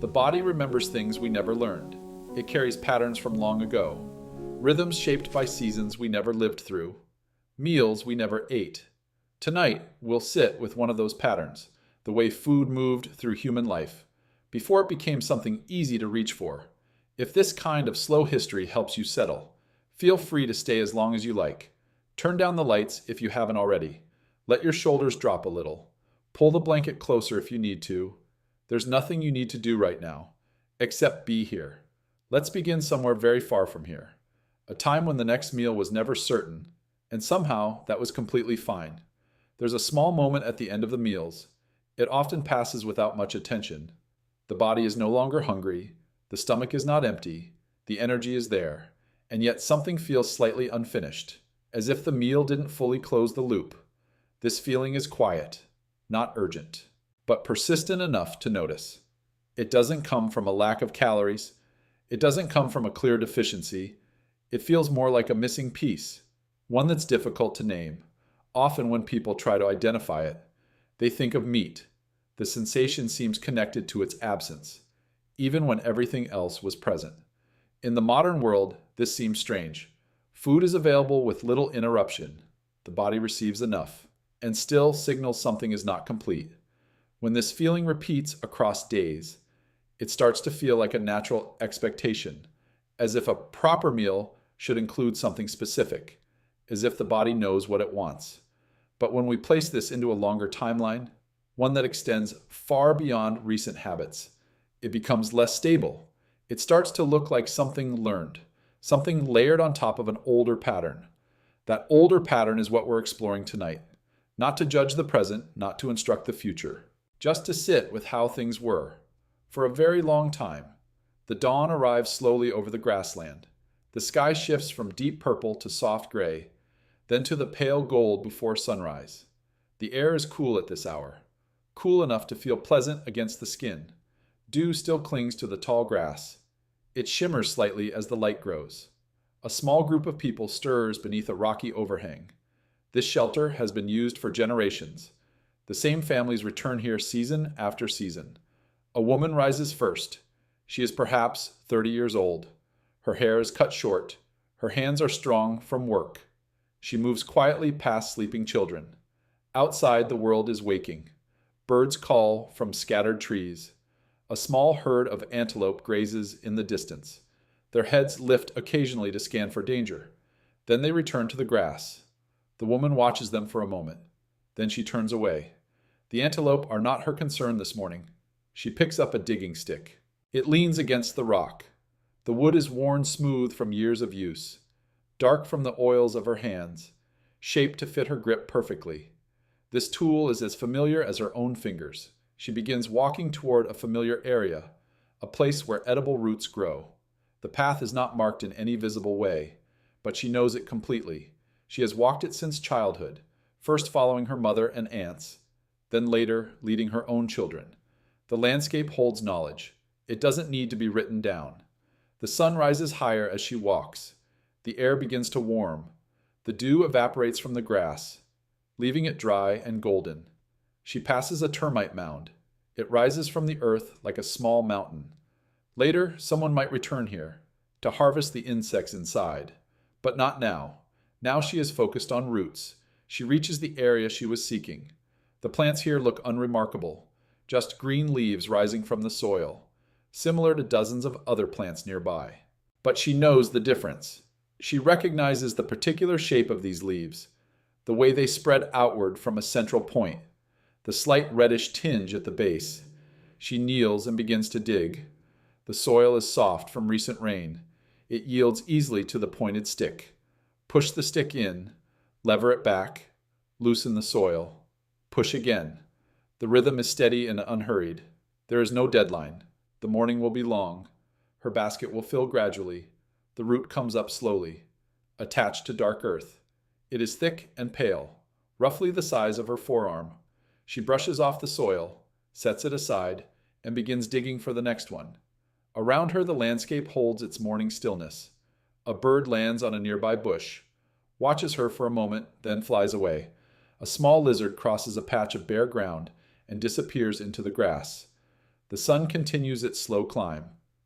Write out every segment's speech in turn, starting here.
The body remembers things we never learned. It carries patterns from long ago, rhythms shaped by seasons we never lived through, meals we never ate. Tonight, we'll sit with one of those patterns, the way food moved through human life, before it became something easy to reach for. If this kind of slow history helps you settle, feel free to stay as long as you like. Turn down the lights if you haven't already. Let your shoulders drop a little. Pull the blanket closer if you need to. There's nothing you need to do right now, except be here. Let's begin somewhere very far from here. A time when the next meal was never certain, and somehow that was completely fine. There's a small moment at the end of the meals. It often passes without much attention. The body is no longer hungry, the stomach is not empty, the energy is there, and yet something feels slightly unfinished, as if the meal didn't fully close the loop. This feeling is quiet, not urgent, but persistent enough to notice. It doesn't come from a lack of calories. It doesn't come from a clear deficiency. It feels more like a missing piece, one that's difficult to name. Often when people try to identify it, they think of meat. The sensation seems connected to its absence, even when everything else was present. In the modern world, this seems strange. Food is available with little interruption. The body receives enough, and still signals something is not complete. When this feeling repeats across days, it starts to feel like a natural expectation, as if a proper meal should include something specific, as if the body knows what it wants. But when we place this into a longer timeline, one that extends far beyond recent habits, it becomes less stable. It starts to look like something learned, something layered on top of an older pattern. That older pattern is what we're exploring tonight. Not to judge the present, not to instruct the future, just to sit with how things were. For a very long time, the dawn arrives slowly over the grassland. The sky shifts from deep purple to soft gray, then to the pale gold before sunrise. The air is cool at this hour, cool enough to feel pleasant against the skin. Dew still clings to the tall grass. It shimmers slightly as the light grows. A small group of people stirs beneath a rocky overhang. This shelter has been used for generations. The same families return here season after season. A woman rises first. She is perhaps 30 years old. Her hair is cut short. Her hands are strong from work. She moves quietly past sleeping children. Outside, the world is waking. Birds call from scattered trees. A small herd of antelope grazes in the distance. Their heads lift occasionally to scan for danger. Then they return to the grass. The woman watches them for a moment. Then she turns away. The antelope are not her concern this morning. She picks up a digging stick. It leans against the rock. The wood is worn smooth from years of use, dark from the oils of her hands, shaped to fit her grip perfectly. This tool is as familiar as her own fingers. She begins walking toward a familiar area, a place where edible roots grow. The path is not marked in any visible way, but she knows it completely. She has walked it since childhood, first following her mother and aunts, then later leading her own children. The landscape holds knowledge. It doesn't need to be written down. The sun rises higher as she walks. The air begins to warm. The dew evaporates from the grass, leaving it dry and golden. She passes a termite mound. It rises from the earth like a small mountain. Later, someone might return here to harvest the insects inside. But not now. Now she is focused on roots. She reaches the area she was seeking. The plants here look unremarkable, just green leaves rising from the soil, similar to dozens of other plants nearby. But she knows the difference. She recognizes the particular shape of these leaves, the way they spread outward from a central point, the slight reddish tinge at the base. She kneels and begins to dig. The soil is soft from recent rain. It yields easily to the pointed stick. Push the stick in, lever it back, loosen the soil. Push again. The rhythm is steady and unhurried. There is no deadline. The morning will be long. Her basket will fill gradually. The root comes up slowly, attached to dark earth. It is thick and pale, roughly the size of her forearm. She brushes off the soil, sets it aside, and begins digging for the next one. Around her, the landscape holds its morning stillness. A bird lands on a nearby bush, watches her for a moment, then flies away. A small lizard crosses a patch of bare ground and disappears into the grass. The sun continues its slow climb.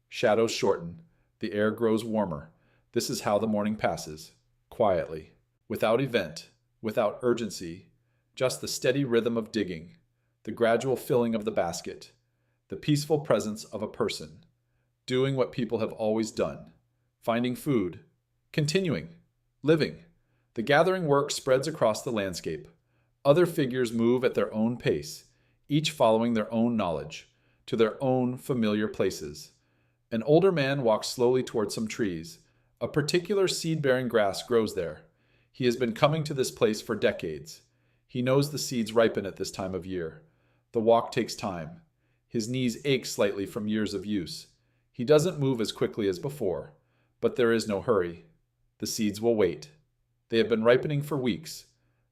Shadows shorten. The air grows warmer. This is how the morning passes, quietly, without event, without urgency, just the steady rhythm of digging, the gradual filling of the basket, the peaceful presence of a person, doing what people have always done, finding food, continuing, living. The gathering work spreads across the landscape. Other figures move at their own pace, each following their own knowledge, to their own familiar places. An older man walks slowly toward some trees. A particular seed-bearing grass grows there. He has been coming to this place for decades. He knows the seeds ripen at this time of year. The walk takes time. His knees ache slightly from years of use. He doesn't move as quickly as before, but there is no hurry. The seeds will wait. They have been ripening for weeks.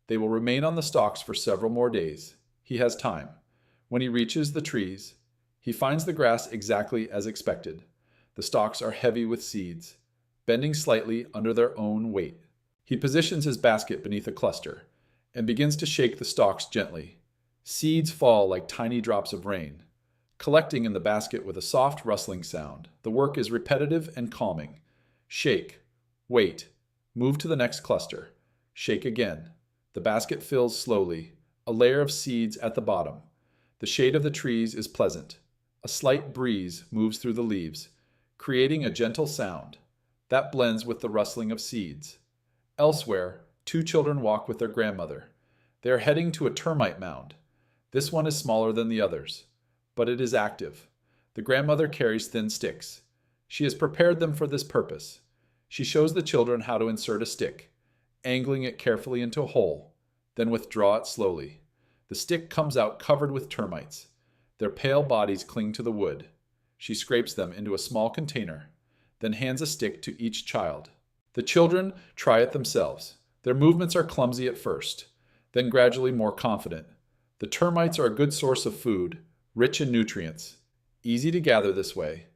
They will remain on the stalks for several more days. He has time. When he reaches the trees, he finds the grass exactly as expected. The stalks are heavy with seeds, bending slightly under their own weight. He positions his basket beneath a cluster and begins to shake the stalks gently. Seeds fall like tiny drops of rain, collecting in the basket with a soft rustling sound. The work is repetitive and calming. Shake, wait, move to the next cluster. Shake again. The basket fills slowly, a layer of seeds at the bottom. The shade of the trees is pleasant. A slight breeze moves through the leaves, creating a gentle sound that blends with the rustling of seeds. Elsewhere, two children walk with their grandmother. They are heading to a termite mound. This one is smaller than the others, but it is active. The grandmother carries thin sticks. She has prepared them for this purpose. She shows the children how to insert a stick, angling it carefully into a hole, then withdraw it slowly. The stick comes out covered with termites. Their pale bodies cling to the wood. She scrapes them into a small container, then hands a stick to each child. The children try it themselves. Their movements are clumsy at first, then gradually more confident. The termites are a good source of food, rich in nutrients, easy to gather this way.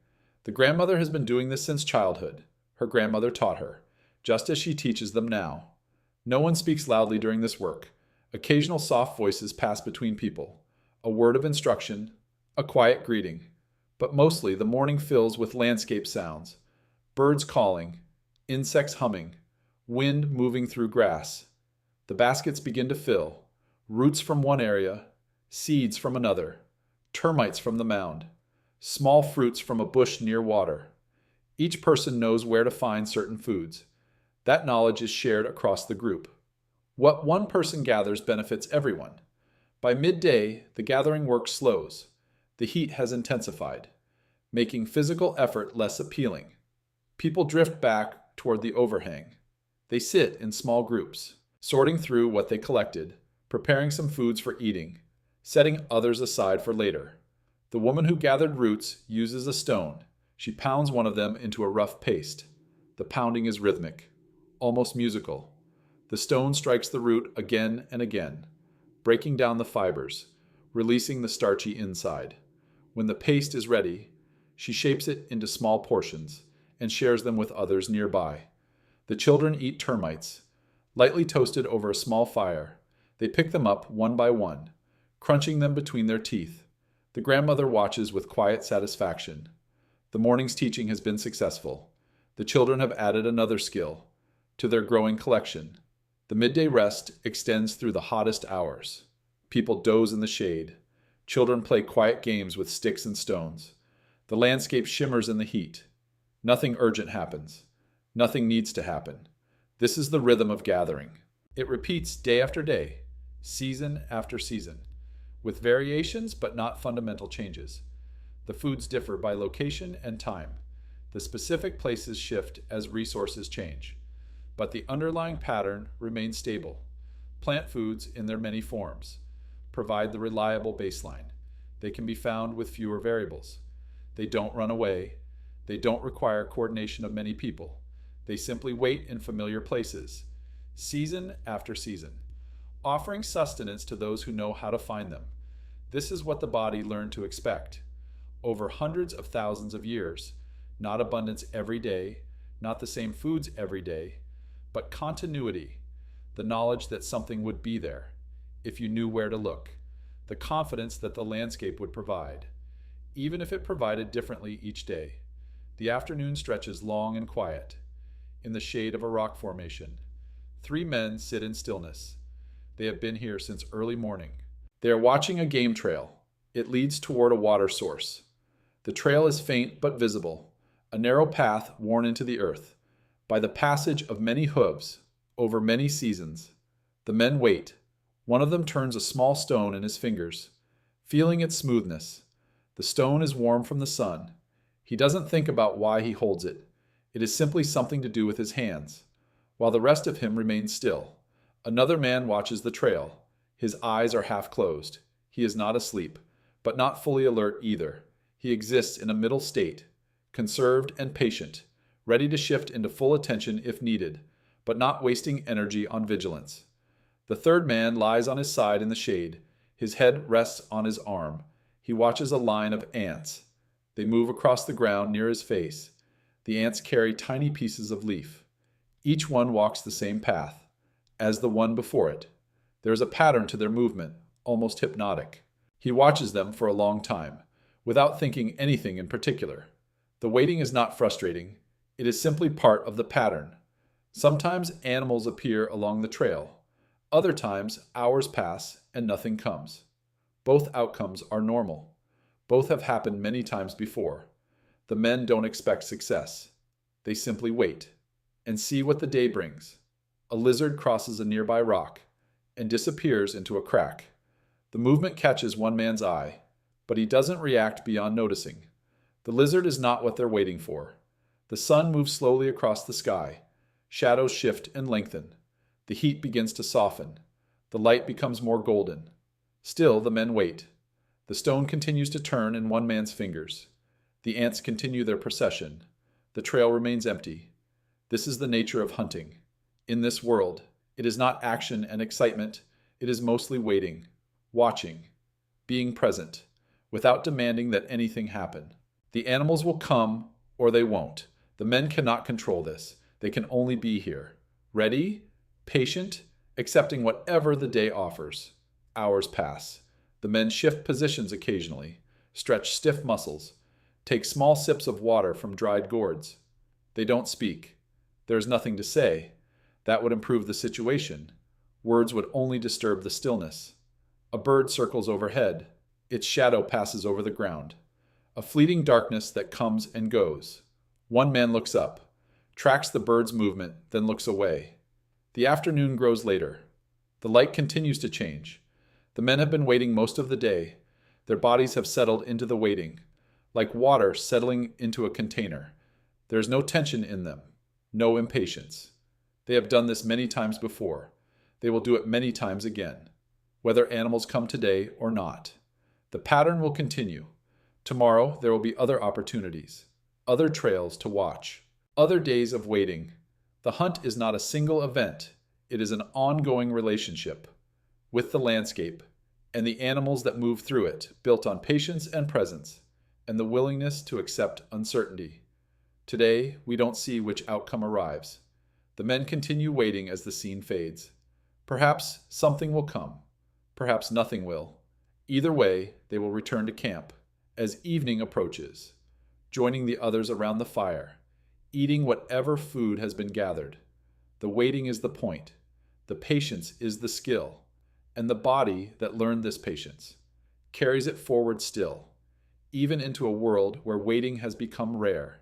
The grandmother has been doing this since childhood. Her grandmother taught her, just as she teaches them now. No one speaks loudly during this work. Occasional soft voices pass between people, a word of instruction, a quiet greeting. But mostly the morning fills with landscape sounds, birds calling, insects humming, wind moving through grass. The baskets begin to fill, roots from one area, seeds from another, termites from the mound, small fruits from a bush near water. Each person knows where to find certain foods. That knowledge is shared across the group. What one person gathers benefits everyone. By midday, the gathering work slows. The heat has intensified, making physical effort less appealing. People drift back toward the overhang. They sit in small groups, sorting through what they collected, preparing some foods for eating, setting others aside for later. The woman who gathered roots uses a stone. She pounds one of them into a rough paste. The pounding is rhythmic, almost musical. The stone strikes the root again and again, breaking down the fibers, releasing the starchy inside. When the paste is ready, she shapes it into small portions and shares them with others nearby. The children eat termites, lightly toasted over a small fire. They pick them up one by one, crunching them between their teeth. The grandmother watches with quiet satisfaction. The morning's teaching has been successful. The children have added another skill to their growing collection. The midday rest extends through the hottest hours. People doze in the shade. Children play quiet games with sticks and stones. The landscape shimmers in the heat. Nothing urgent happens. Nothing needs to happen. This is the rhythm of gathering. It repeats day after day, season after season, with variations but not fundamental changes. The foods differ by location and time. The specific places shift as resources change. But the underlying pattern remains stable. Plant foods, in their many forms, provide the reliable baseline. They can be found with fewer variables. They don't run away. They don't require coordination of many people. They simply wait in familiar places, season after season, offering sustenance to those who know how to find them. This is what the body learned to expect. Over hundreds of thousands of years, not abundance every day, not the same foods every day, but continuity, the knowledge that something would be there, if you knew where to look, the confidence that the landscape would provide. even if it provided differently each day. The afternoon stretches long and quiet. In the shade of a rock formation, three men sit in stillness. They have been here since early morning. They are watching a game trail. It leads toward a water source. The trail is faint but visible, a narrow path worn into the earth by the passage of many hooves over many seasons. The men wait. One of them turns a small stone in his fingers, feeling its smoothness. The stone is warm from the sun. He doesn't think about why he holds it. It is simply something to do with his hands, while the rest of him remains still. Another man watches the trail. His eyes are half closed. He is not asleep, but not fully alert either. He exists in a middle state, conserved and patient, ready to shift into full attention if needed, but not wasting energy on vigilance. The third man lies on his side in the shade. His head rests on his arm. He watches a line of ants. They move across the ground near his face. The ants carry tiny pieces of leaf. Each one walks the same path as the one before it. There is a pattern to their movement, almost hypnotic. He watches them for a long time, without thinking anything in particular. The waiting is not frustrating. It is simply part of the pattern. Sometimes animals appear along the trail. Other times, hours pass and nothing comes. Both outcomes are normal. Both have happened many times before. The men don't expect success. They simply wait and see what the day brings. A lizard crosses a nearby rock and disappears into a crack. The movement catches one man's eye, but he doesn't react beyond noticing. The lizard is not what they're waiting for. The sun moves slowly across the sky. Shadows shift and lengthen. The heat begins to soften. The light becomes more golden. Still, the men wait. The stone continues to turn in one man's fingers. The ants continue their procession. The trail remains empty. This is the nature of hunting. In this world, it is not action and excitement. It is mostly waiting, watching, being present, without demanding that anything happen. The animals will come or they won't. The men cannot control this. They can only be here, ready, patient, accepting whatever the day offers. Hours pass. The men shift positions occasionally, stretch stiff muscles, take small sips of water from dried gourds. They don't speak. There is nothing to say. That would improve the situation. Words would only disturb the stillness. A bird circles overhead. Its shadow passes over the ground. A fleeting darkness that comes and goes. One man looks up, tracks the bird's movement, then looks away. The afternoon grows later. The light continues to change. The men have been waiting most of the day. Their bodies have settled into the waiting, like water settling into a container. There is no tension in them, no impatience. They have done this many times before. They will do it many times again, whether animals come today or not. The pattern will continue. Tomorrow there will be other opportunities, other trails to watch, other days of waiting. The hunt is not a single event. It is an ongoing relationship with the landscape and the animals that move through it, built on patience and presence and the willingness to accept uncertainty. Today, we don't see which outcome arrives. The men continue waiting as the scene fades. Perhaps something will come. Perhaps nothing will. Either way, they will return to camp as evening approaches, joining the others around the fire, eating whatever food has been gathered. The waiting is the point. The patience is the skill. And the body that learned this patience carries it forward still, even into a world where waiting has become rare.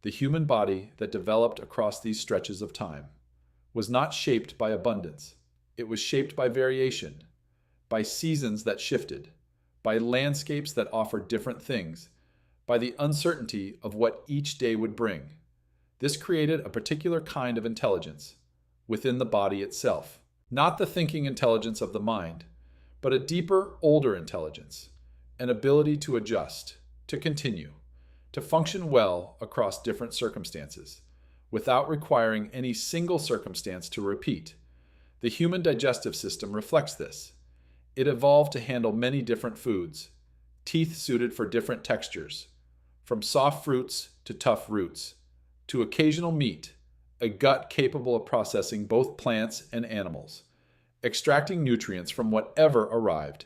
The human body that developed across these stretches of time was not shaped by abundance. It was shaped by variation, by seasons that shifted, by landscapes that offered different things, by the uncertainty of what each day would bring. This created a particular kind of intelligence within the body itself. Not the thinking intelligence of the mind, but a deeper, older intelligence, an ability to adjust, to continue, to function well across different circumstances, without requiring any single circumstance to repeat. The human digestive system reflects this. It evolved to handle many different foods, teeth suited for different textures, from soft fruits to tough roots, to occasional meat, a gut capable of processing both plants and animals, extracting nutrients from whatever arrived,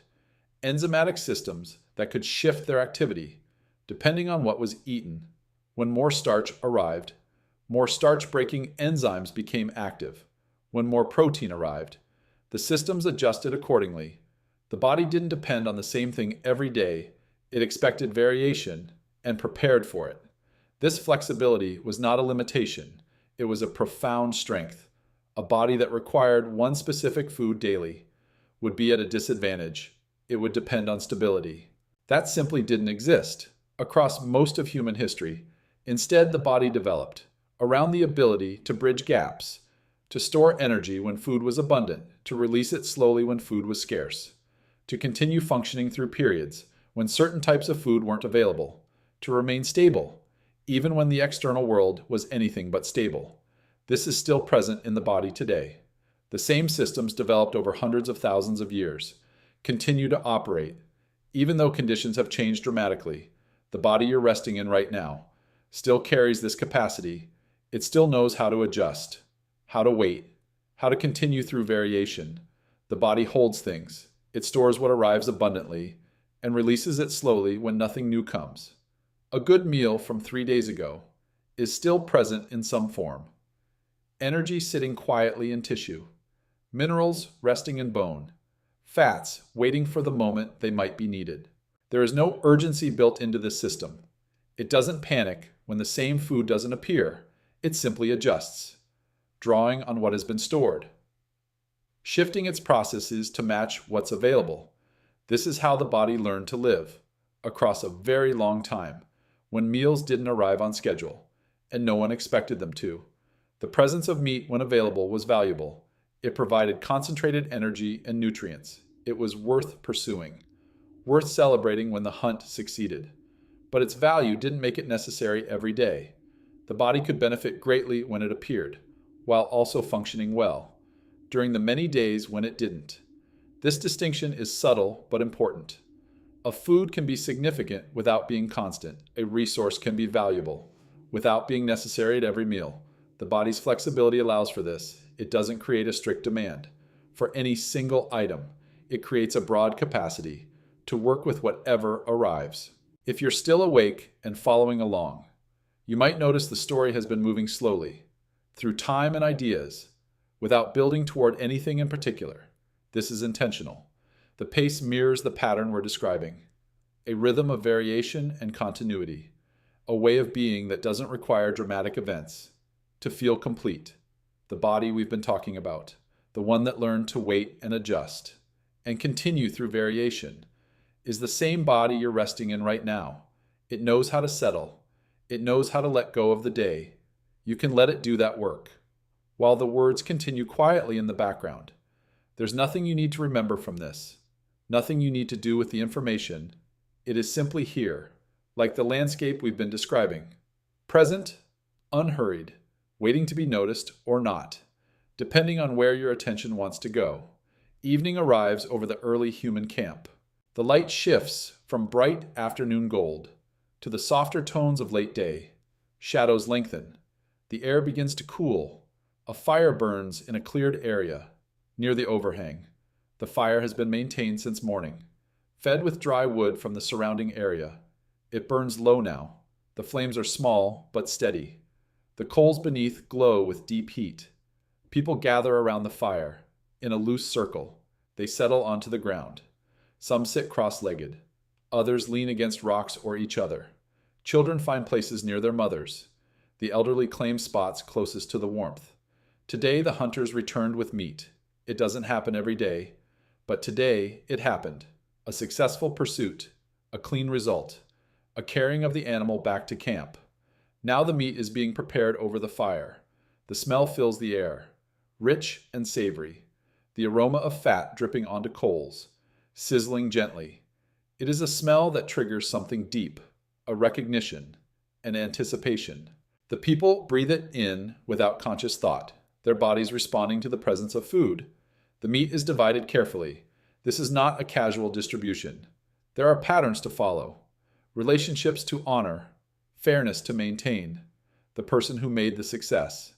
enzymatic systems that could shift their activity, depending on what was eaten. When more starch arrived, more starch-breaking enzymes became active. When more protein arrived, the systems adjusted accordingly. The body didn't depend on the same thing every day. It expected variation and prepared for it. This flexibility was not a limitation. It was a profound strength. A body that required one specific food daily would be at a disadvantage. It would depend on stability. That simply didn't exist across most of human history. Instead, the body developed around the ability to bridge gaps, to store energy when food was abundant, to release it slowly when food was scarce, to continue functioning through periods when certain types of food weren't available, to remain stable, even when the external world was anything but stable. This is still present in the body today. The same systems developed over hundreds of thousands of years continue to operate. Even though conditions have changed dramatically, the body you're resting in right now still carries this capacity. It still knows how to adjust, how to wait, how to continue through variation. The body holds things. It stores what arrives abundantly and releases it slowly when nothing new comes. A good meal from 3 days ago is still present in some form. Energy sitting quietly in tissue. Minerals resting in bone. Fats waiting for the moment they might be needed. There is no urgency built into this system. It doesn't panic when the same food doesn't appear. It simply adjusts, drawing on what has been stored, shifting its processes to match what's available. This is how the body learned to live, across a very long time, when meals didn't arrive on schedule, and no one expected them to. The presence of meat when available was valuable. It provided concentrated energy and nutrients. It was worth pursuing, worth celebrating when the hunt succeeded. But its value didn't make it necessary every day. The body could benefit greatly when it appeared, while also functioning well, during the many days when it didn't. This distinction is subtle but important. A food can be significant without being constant. A resource can be valuable without being necessary at every meal. The body's flexibility allows for this. It doesn't create a strict demand for any single item. It creates a broad capacity to work with whatever arrives. If you're still awake and following along, you might notice the story has been moving slowly, through time and ideas, without building toward anything in particular. This is intentional. The pace mirrors the pattern we're describing, a rhythm of variation and continuity, a way of being that doesn't require dramatic events to feel complete. The body we've been talking about, the one that learned to wait and adjust, and continue through variation, is the same body you're resting in right now. It knows how to settle. It knows how to let go of the day. You can let it do that work, while the words continue quietly in the background. There's nothing you need to remember from this, nothing you need to do with the information. It is simply here, like the landscape we've been describing. Present, unhurried, waiting to be noticed or not, depending on where your attention wants to go. Evening arrives over the early human camp. The light shifts from bright afternoon gold to the softer tones of late day. Shadows lengthen. The air begins to cool. A fire burns in a cleared area near the overhang. The fire has been maintained since morning, fed with dry wood from the surrounding area. It burns low now. The flames are small but steady. The coals beneath glow with deep heat. People gather around the fire. In a loose circle, they settle onto the ground. Some sit cross-legged. Others lean against rocks or each other. Children find places near their mothers. The elderly claim spots closest to the warmth. Today the hunters returned with meat. It doesn't happen every day, but today it happened. A successful pursuit, a clean result, a carrying of the animal back to camp. Now the meat is being prepared over the fire. The smell fills the air, rich and savory. The aroma of fat dripping onto coals, sizzling gently. It is a smell that triggers something deep, a recognition, an anticipation. The people breathe it in without conscious thought, their bodies responding to the presence of food. The meat is divided carefully. This is not a casual distribution. There are patterns to follow, relationships to honor, fairness to maintain. The person who made the success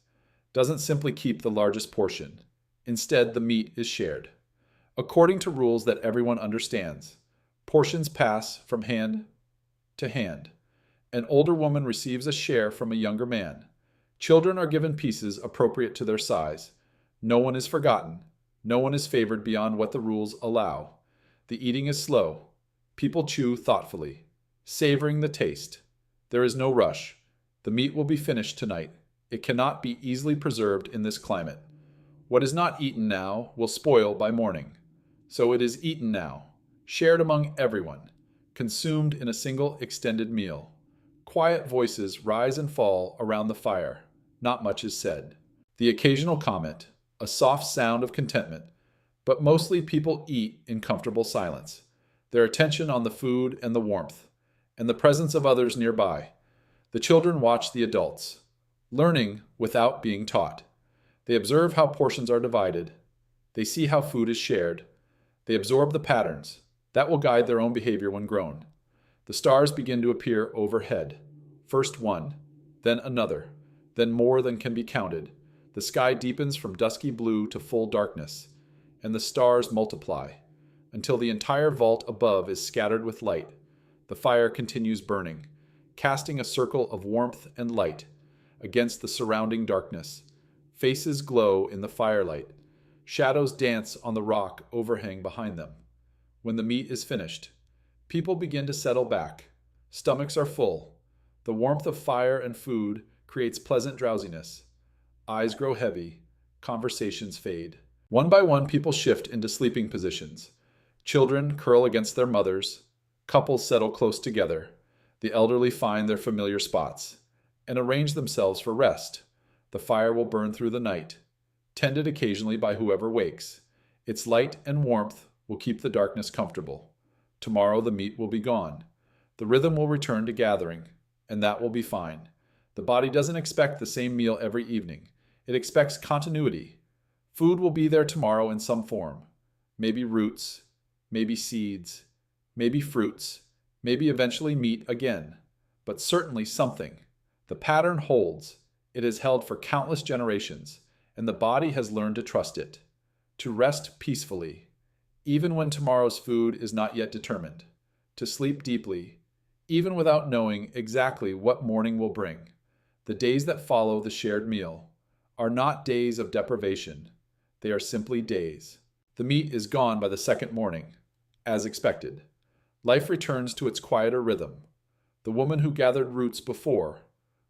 doesn't simply keep the largest portion. Instead, the meat is shared. According to rules that everyone understands, portions pass from hand to hand. An older woman receives a share from a younger man. Children are given pieces appropriate to their size. No one is forgotten. No one is favored beyond what the rules allow. The eating is slow. People chew thoughtfully, savoring the taste. There is no rush. The meat will be finished tonight. It cannot be easily preserved in this climate. What is not eaten now will spoil by morning. So it is eaten now, shared among everyone, consumed in a single extended meal. Quiet voices rise and fall around the fire. Not much is said. The occasional comment, a soft sound of contentment, but mostly people eat in comfortable silence, their attention on the food and the warmth, and the presence of others nearby. The children watch the adults, learning without being taught. They observe how portions are divided. They see how food is shared. They absorb the patterns. That will guide their own behavior when grown. The stars begin to appear overhead. First one, then another, then more than can be counted. The sky deepens from dusky blue to full darkness, and the stars multiply, until the entire vault above is scattered with light. The fire continues burning, casting a circle of warmth and light against the surrounding darkness. Faces glow in the firelight. Shadows dance on the rock overhang behind them. When the meat is finished, people begin to settle back. Stomachs are full. The warmth of fire and food creates pleasant drowsiness. Eyes grow heavy. Conversations fade. One by one, people shift into sleeping positions. Children curl against their mothers. Couples settle close together. The elderly find their familiar spots and arrange themselves for rest. The fire will burn through the night, tended occasionally by whoever wakes. Its light and warmth will keep the darkness comfortable. Tomorrow the meat will be gone. The rhythm will return to gathering, and that will be fine. The body doesn't expect the same meal every evening. It expects continuity. Food will be there tomorrow in some form. Maybe roots, maybe seeds, maybe fruits, maybe eventually meat again, but certainly something. The pattern holds. It has held for countless generations, and the body has learned to trust it, to rest peacefully, even when tomorrow's food is not yet determined, to sleep deeply, even without knowing exactly what morning will bring. The days that follow the shared meal are not days of deprivation. They are simply days. The meat is gone by the second morning, as expected. Life returns to its quieter rhythm. The woman who gathered roots before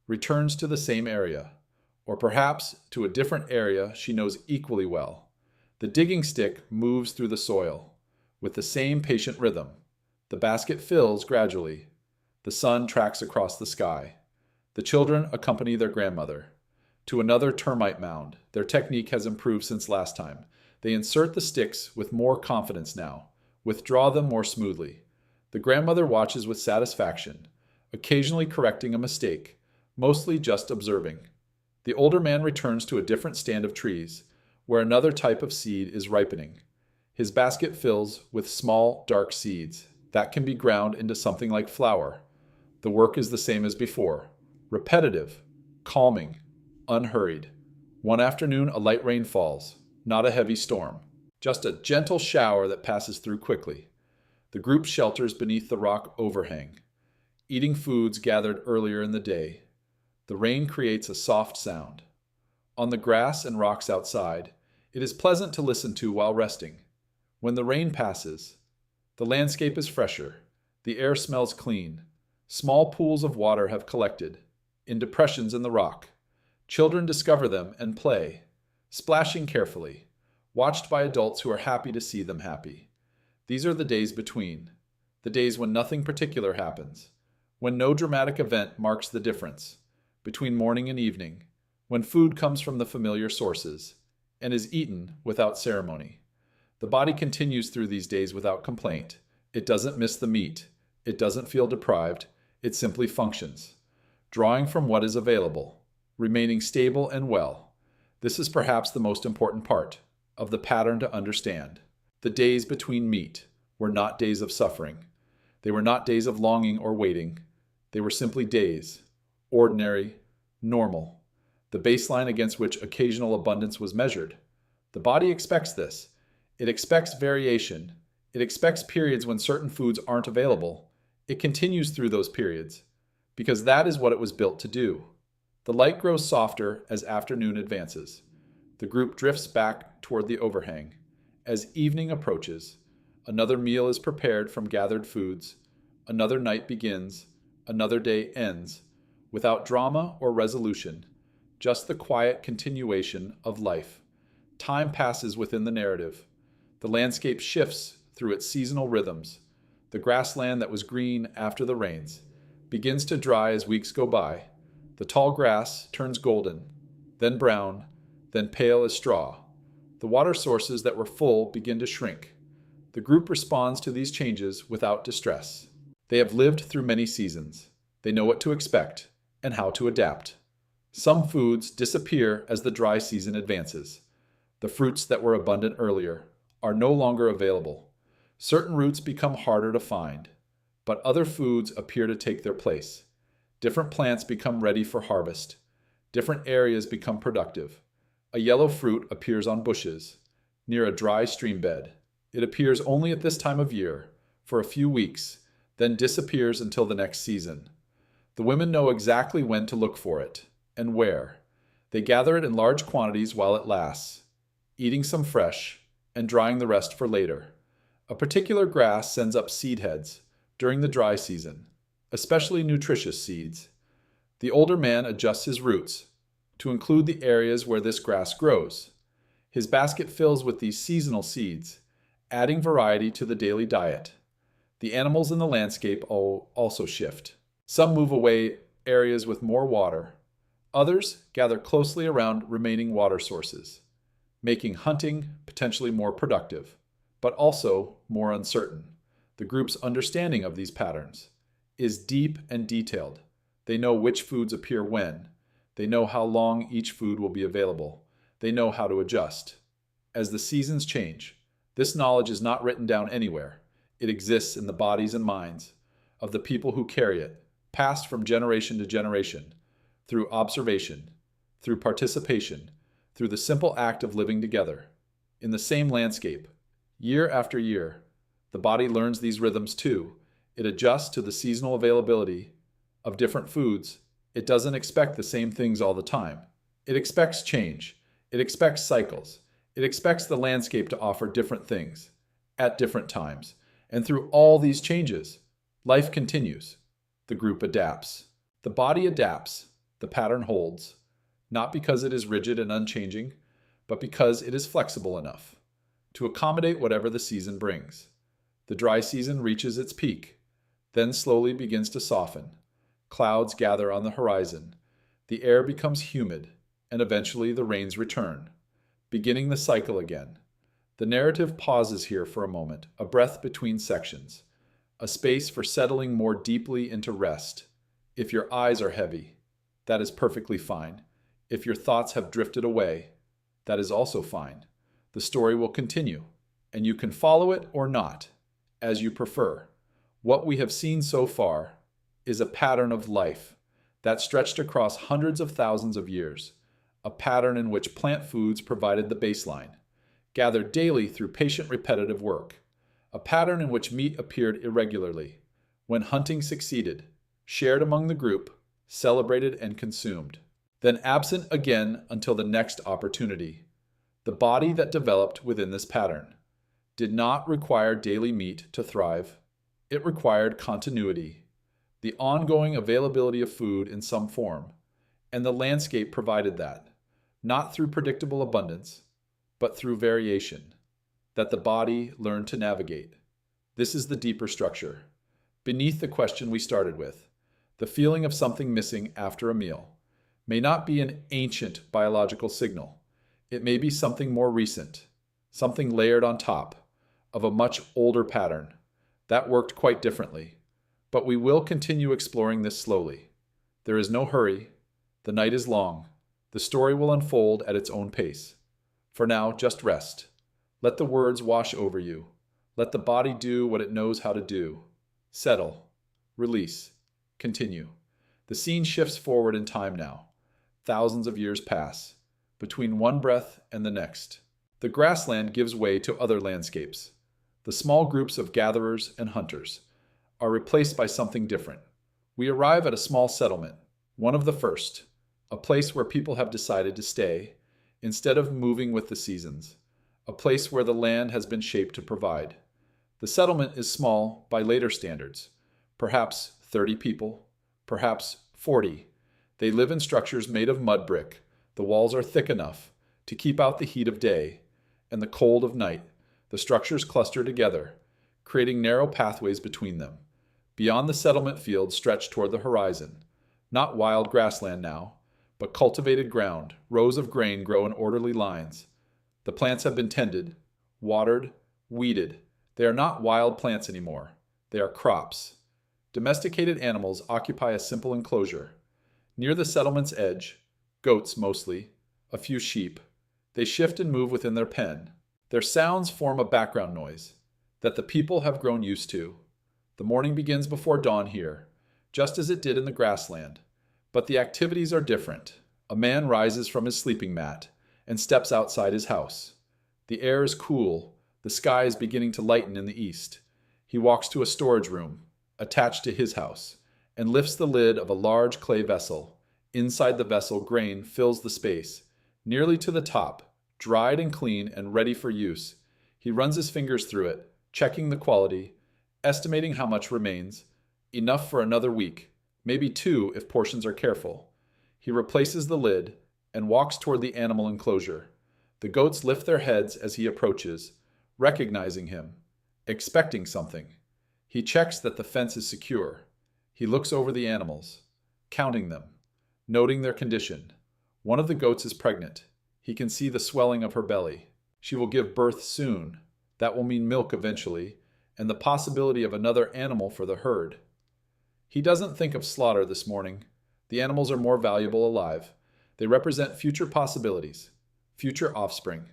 returns to the same area, or perhaps to a different area she knows equally well. The digging stick moves through the soil with the same patient rhythm. The basket fills gradually. The sun tracks across the sky. The children accompany their grandmother to another termite mound. Their technique has improved since last time. They insert the sticks with more confidence now, withdraw them more smoothly. The grandmother watches with satisfaction, occasionally correcting a mistake, mostly just observing. The older man returns to a different stand of trees, where another type of seed is ripening. His basket fills with small, dark seeds that can be ground into something like flour. The work is the same as before, repetitive, calming, unhurried. One afternoon, a light rain falls, not a heavy storm, just a gentle shower that passes through quickly. The group shelters beneath the rock overhang, eating foods gathered earlier in the day. The rain creates a soft sound. On the grass and rocks outside, it is pleasant to listen to while resting. When the rain passes, the landscape is fresher. The air smells clean. Small pools of water have collected in depressions in the rock. Children discover them and play, splashing carefully, watched by adults who are happy to see them happy. These are the days between, the days when nothing particular happens, when no dramatic event marks the difference between morning and evening, when food comes from the familiar sources and is eaten without ceremony. The body continues through these days without complaint. It doesn't miss the meat. It doesn't feel deprived. It simply functions, drawing from what is available, remaining stable and well. This is perhaps the most important part of the pattern to understand. The days between meat were not days of suffering. They were not days of longing or waiting. They were simply days, ordinary, normal, the baseline against which occasional abundance was measured. The body expects this. It expects variation. It expects periods when certain foods aren't available. It continues through those periods. because that is what it was built to do. The light grows softer as afternoon advances. The group drifts back toward the overhang. As evening approaches, another meal is prepared from gathered foods, another night begins, another day ends, without drama or resolution, just the quiet continuation of life. Time passes within the narrative. The landscape shifts through its seasonal rhythms. The grassland that was green after the rains begins to dry as weeks go by. The tall grass turns golden, then brown, then pale as straw. The water sources that were full begin to shrink. The group responds to these changes without distress. They have lived through many seasons. They know what to expect and how to adapt. Some foods disappear as the dry season advances. The fruits that were abundant earlier are no longer available. Certain roots become harder to find, but other foods appear to take their place. Different plants become ready for harvest. Different areas become productive. A yellow fruit appears on bushes, near a dry stream bed. It appears only at this time of year, for a few weeks, then disappears until the next season. The women know exactly when to look for it, and where. They gather it in large quantities while it lasts, eating some fresh, and drying the rest for later. A particular grass sends up seed heads during the dry season, especially nutritious seeds. The older man adjusts his roots to include the areas where this grass grows. His basket fills with these seasonal seeds, adding variety to the daily diet. The animals in the landscape also shift. Some move away areas with more water. Others gather closely around remaining water sources, making hunting potentially more productive, but also more uncertain. The group's understanding of these patterns is deep and detailed. They know which foods appear when. They know how long each food will be available. They know how to adjust. As the seasons change, this knowledge is not written down anywhere. It exists in the bodies and minds of the people who carry it, passed from generation to generation, through observation, through participation, through the simple act of living together. In the same landscape, year after year, the body learns these rhythms too. It adjusts to the seasonal availability of different foods. It doesn't expect the same things all the time. It expects change. It expects cycles. It expects the landscape to offer different things at different times. And through all these changes, life continues. The group adapts. The body adapts. The pattern holds, not because it is rigid and unchanging, but because it is flexible enough to accommodate whatever the season brings. The dry season reaches its peak, then slowly begins to soften. Clouds gather on the horizon. The air becomes humid, and eventually the rains return, beginning the cycle again. The narrative pauses here for a moment, a breath between sections, a space for settling more deeply into rest. If your eyes are heavy, that is perfectly fine. If your thoughts have drifted away, that is also fine. The story will continue, and you can follow it or not, as you prefer. What we have seen so far is a pattern of life that stretched across hundreds of thousands of years, a pattern in which plant foods provided the baseline, gathered daily through patient repetitive work, a pattern in which meat appeared irregularly, when hunting succeeded, shared among the group, celebrated and consumed, then absent again until the next opportunity. The body that developed within this pattern did not require daily meat to thrive. It required continuity, the ongoing availability of food in some form, and the landscape provided that, not through predictable abundance, but through variation, that the body learned to navigate. This is the deeper structure. Beneath the question we started with, the feeling of something missing after a meal may not be an ancient biological signal. It may be something more recent, something layered on top of a much older pattern that worked quite differently. But we will continue exploring this slowly. There is no hurry. The night is long. The story will unfold at its own pace. For now, just rest. Let the words wash over you. Let the body do what it knows how to do. Settle. Release. Continue. The scene shifts forward in time now. Thousands of years pass, between one breath and the next. The grassland gives way to other landscapes. The small groups of gatherers and hunters are replaced by something different, We arrive at a small settlement, one of the first, a place where people have decided to stay instead of moving with the seasons, a place where the land has been shaped to provide. The settlement is small by later standards, perhaps 30 people, perhaps 40. They live in structures made of mud brick. The walls are thick enough to keep out the heat of day and the cold of night. The structures cluster together, creating narrow pathways between them. Beyond the settlement fields stretch toward the horizon. Not wild grassland now, but cultivated ground. Rows of grain grow in orderly lines. The plants have been tended, watered, weeded. They are not wild plants anymore. They are crops. Domesticated animals occupy a simple enclosure. Near the settlement's edge, goats mostly, a few sheep. They shift and move within their pen. Their sounds form a background noise that the people have grown used to. The morning begins before dawn here, just as it did in the grassland. But the activities are different. A man rises from his sleeping mat and steps outside his house. The air is cool. The sky is beginning to lighten in the east. He walks to a storage room, attached to his house, and lifts the lid of a large clay vessel. Inside the vessel, grain fills the space, nearly to the top, dried and clean and ready for use. He runs his fingers through it, checking the quality, estimating how much remains. Enough for another week, maybe 2 if portions are careful. He replaces the lid and walks toward the animal enclosure. The goats lift their heads as he approaches, recognizing him, expecting something. He checks that the fence is secure. He looks over the animals, counting them, noting their condition. One of the goats is pregnant. He can see the swelling of her belly. She will give birth soon. That will mean milk eventually, and the possibility of another animal for the herd. He doesn't think of slaughter this morning. The animals are more valuable alive. They represent future possibilities, future offspring,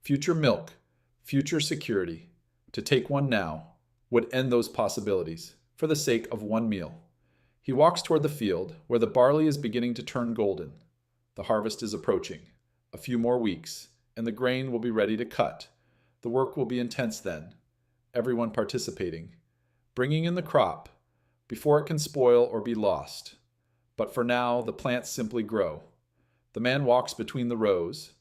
future milk, future security. To take one now would end those possibilities for the sake of one meal. He walks toward the field where the barley is beginning to turn golden. The harvest is approaching. A few more weeks, and the grain will be ready to cut. The work will be intense then. Everyone participating, bringing in the crop before it can spoil or be lost. But for now, the plants simply grow. The man walks between the rows,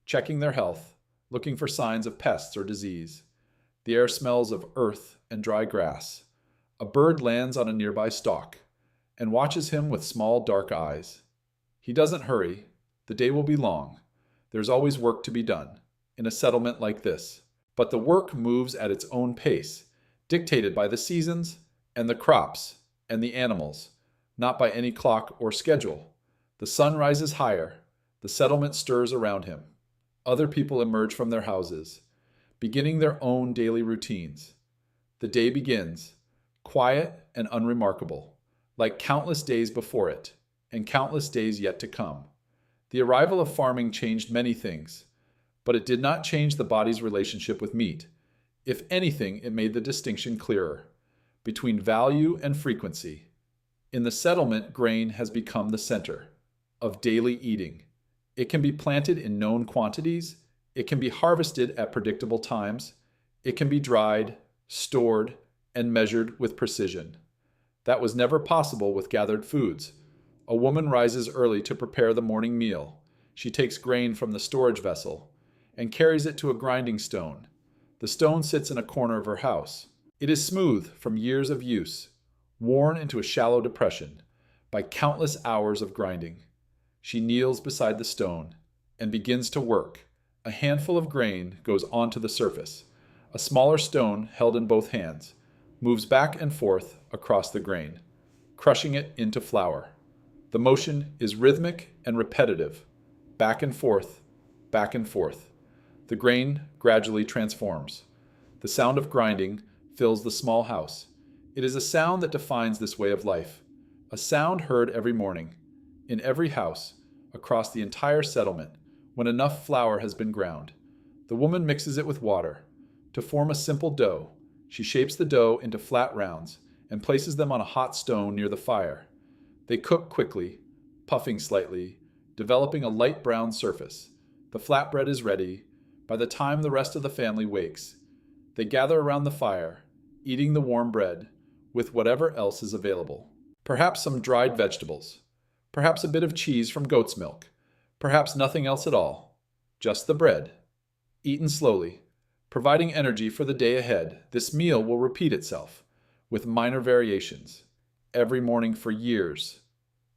checking their health, looking for signs of pests or disease. The air smells of earth and dry grass. A bird lands on a nearby stalk and watches him with small dark eyes. He doesn't hurry. The day will be long. There's always work to be done in a settlement like this. But the work moves at its own pace, dictated by the seasons and the crops and the animals, not by any clock or schedule. The sun rises higher. The settlement stirs around him. Other people emerge from their houses, beginning their own daily routines. The day begins, quiet and unremarkable, like countless days before it, and countless days yet to come. The arrival of farming changed many things, but it did not change the body's relationship with meat. If anything, it made the distinction clearer between value and frequency. In the settlement, grain has become the center of daily eating. It can be planted in known quantities. It can be harvested at predictable times. It can be dried, stored, and measured with precision. That was never possible with gathered foods. A woman rises early to prepare the morning meal. She takes grain from the storage vessel and carries it to a grinding stone. The stone sits in a corner of her house. It is smooth from years of use, worn into a shallow depression by countless hours of grinding. She kneels beside the stone and begins to work. A handful of grain goes onto the surface. A smaller stone, held in both hands, moves back and forth across the grain, crushing it into flour. The motion is rhythmic and repetitive, back and forth, back and forth. The grain gradually transforms. The sound of grinding fills the small house. It is a sound that defines this way of life, a sound heard every morning, in every house, across the entire settlement, when enough flour has been ground. The woman mixes it with water. To form a simple dough, she shapes the dough into flat rounds and places them on a hot stone near the fire. They cook quickly, puffing slightly, developing a light brown surface. The flatbread is ready. By the time the rest of the family wakes, they gather around the fire, eating the warm bread with whatever else is available. Perhaps some dried vegetables. Perhaps a bit of cheese from goat's milk. Perhaps nothing else at all. Just the bread. Eaten slowly, providing energy for the day ahead, this meal will repeat itself, with minor variations, every morning for years,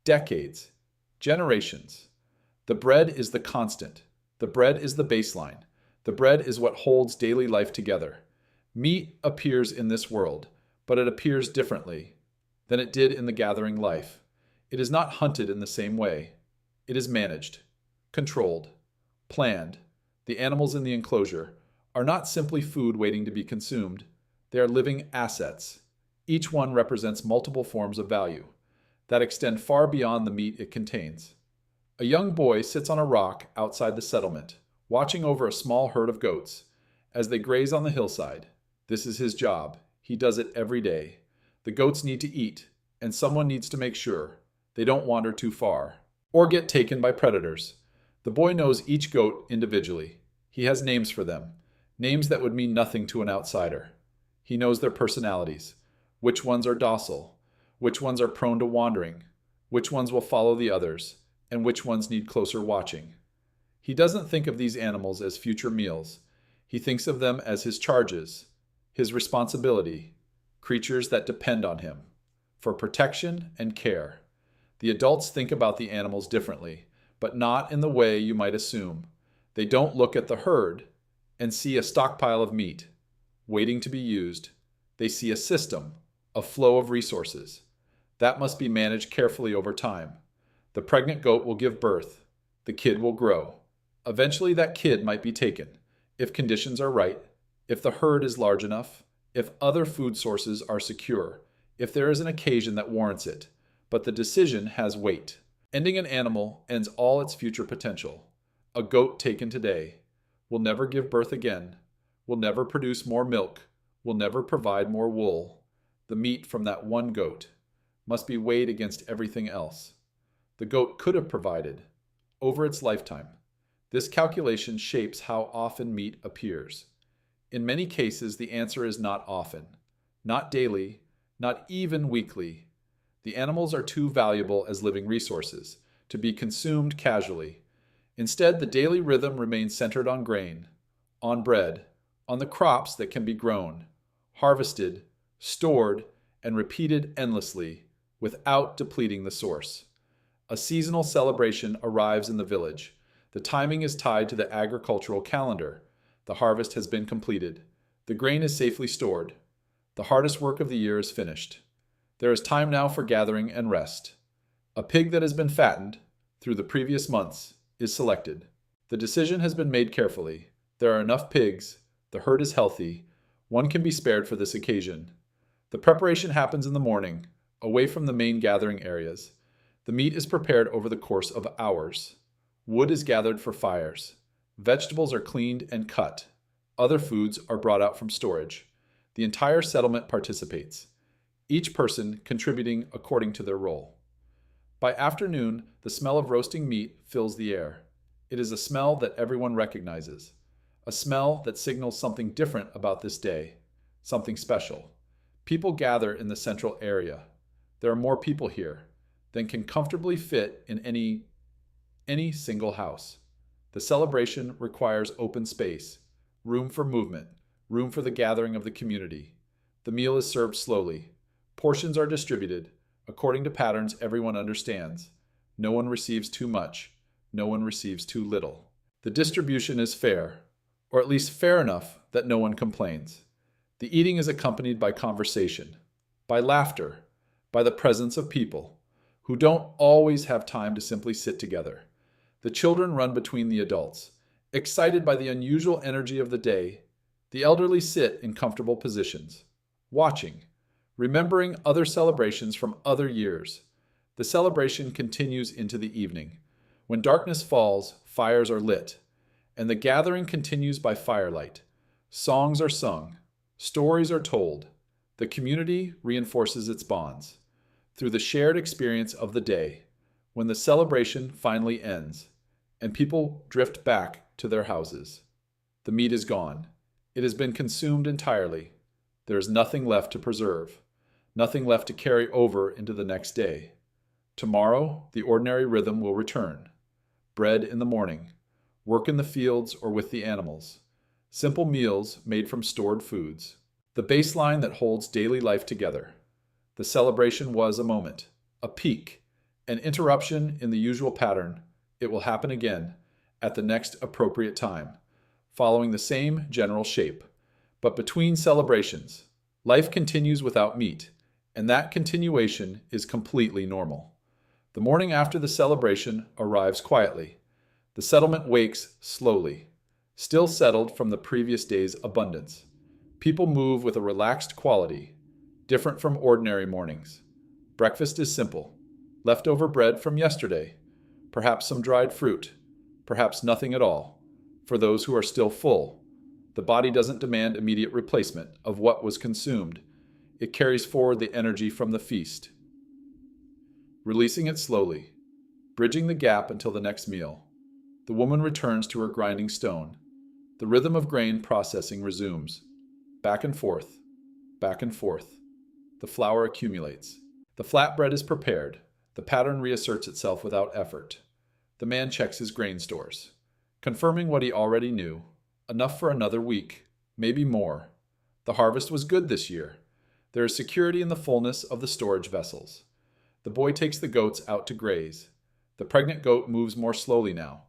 decades, generations. The bread is the constant. The bread is the baseline. The bread is what holds daily life together. Meat appears in this world, but it appears differently than it did in the gathering life. It is not hunted in the same way. It is managed, controlled, planned. The animals in the enclosure are not simply food waiting to be consumed. They are living assets. Each one represents multiple forms of value that extend far beyond the meat it contains. A young boy sits on a rock outside the settlement, watching over a small herd of goats as they graze on the hillside. This is his job. He does it every day. The goats need to eat, and someone needs to make sure they don't wander too far or get taken by predators. The boy knows each goat individually. He has names for them, names that would mean nothing to an outsider. He knows their personalities, which ones are docile, which ones are prone to wandering, which ones will follow the others, and which ones need closer watching. He doesn't think of these animals as future meals. He thinks of them as his charges, his responsibility, creatures that depend on him for protection and care. The adults think about the animals differently, but not in the way you might assume. They don't look at the herd and see a stockpile of meat waiting to be used. They see a system, a flow of resources. That must be managed carefully over time. The pregnant goat will give birth. The kid will grow. Eventually that kid might be taken, if conditions are right, if the herd is large enough, if other food sources are secure, if there is an occasion that warrants it. But the decision has weight. Ending an animal ends all its future potential. A goat taken today will never give birth again, will never produce more milk, will never provide more wool. The meat from that one goat must be weighed against everything else the goat could have provided over its lifetime. This calculation shapes how often meat appears. In many cases, the answer is not often, not daily, not even weekly. The animals are too valuable as living resources to be consumed casually. Instead, the daily rhythm remains centered on grain, on bread, on the crops that can be grown, harvested, stored, and repeated endlessly without depleting the source. A seasonal celebration arrives in the village. The timing is tied to the agricultural calendar. The harvest has been completed. The grain is safely stored. The hardest work of the year is finished. There is time now for gathering and rest. A pig that has been fattened through the previous months is selected. The decision has been made carefully. There are enough pigs. The herd is healthy. One can be spared for this occasion. The preparation happens in the morning, away from the main gathering areas. The meat is prepared over the course of hours. Wood is gathered for fires. Vegetables are cleaned and cut. Other foods are brought out from storage. The entire settlement participates, each person contributing according to their role. By afternoon, the smell of roasting meat fills the air. It is a smell that everyone recognizes, a smell that signals something different about this day, something special. People gather in the central area. There are more people here than can comfortably fit in any single house. The celebration requires open space, room for movement, room for the gathering of the community. The meal is served slowly. Portions are distributed according to patterns everyone understands. No one receives too much. No one receives too little. The distribution is fair, or at least fair enough that no one complains. The eating is accompanied by conversation, by laughter, by the presence of people who don't always have time to simply sit together. The children run between the adults, excited by the unusual energy of the day. The elderly sit in comfortable positions, watching, remembering other celebrations from other years. The celebration continues into the evening. When darkness falls, fires are lit, and the gathering continues by firelight. Songs are sung, stories are told. The community reinforces its bonds through the shared experience of the day. When the celebration finally ends and people drift back to their houses, the meat is gone. It has been consumed entirely. There is nothing left to preserve. nothing left to carry over into the next day. Tomorrow, the ordinary rhythm will return. Bread in the morning, work in the fields or with the animals, simple meals made from stored foods. The baseline that holds daily life together. The celebration was a moment, a peak, an interruption in the usual pattern. It will happen again at the next appropriate time, following the same general shape. But between celebrations, life continues without meat, and that continuation is completely normal. The morning after the celebration arrives quietly. The settlement wakes slowly, still settled from the previous day's abundance. People move with a relaxed quality, different from ordinary mornings. Breakfast is simple. Leftover bread from yesterday, perhaps some dried fruit, perhaps nothing at all. For those who are still full, the body doesn't demand immediate replacement of what was consumed. It carries forward the energy from the feast, releasing it slowly, bridging the gap until the next meal. The woman returns to her grinding stone. The rhythm of grain processing resumes. Back and forth, back and forth. The flour accumulates. The flatbread is prepared. The pattern reasserts itself without effort. The man checks his grain stores, confirming what he already knew. Enough for another week, maybe more. The harvest was good this year. There is security in the fullness of the storage vessels. The boy takes the goats out to graze. The pregnant goat moves more slowly now.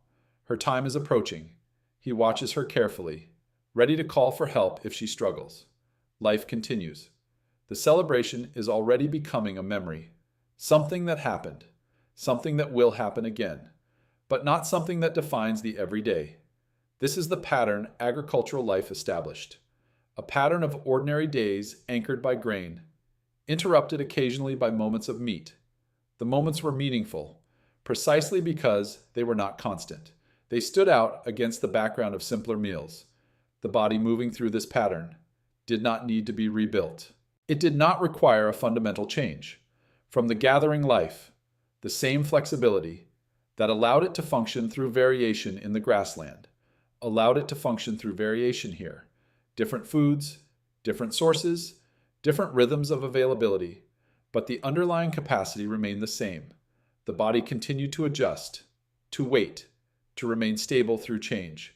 Her time is approaching. He watches her carefully, ready to call for help if she struggles. Life continues. The celebration is already becoming a memory. Something that happened. Something that will happen again. But not something that defines the everyday. This is the pattern agricultural life established. A pattern of ordinary days anchored by grain, interrupted occasionally by moments of meat. The moments were meaningful, precisely because they were not constant. They stood out against the background of simpler meals. The body moving through this pattern did not need to be rebuilt. It did not require a fundamental change. From the gathering life, the same flexibility that allowed it to function through variation in the grassland, allowed it to function through variation here. Different foods, different sources, different rhythms of availability, but the underlying capacity remained the same. The body continued to adjust, to wait, to remain stable through change.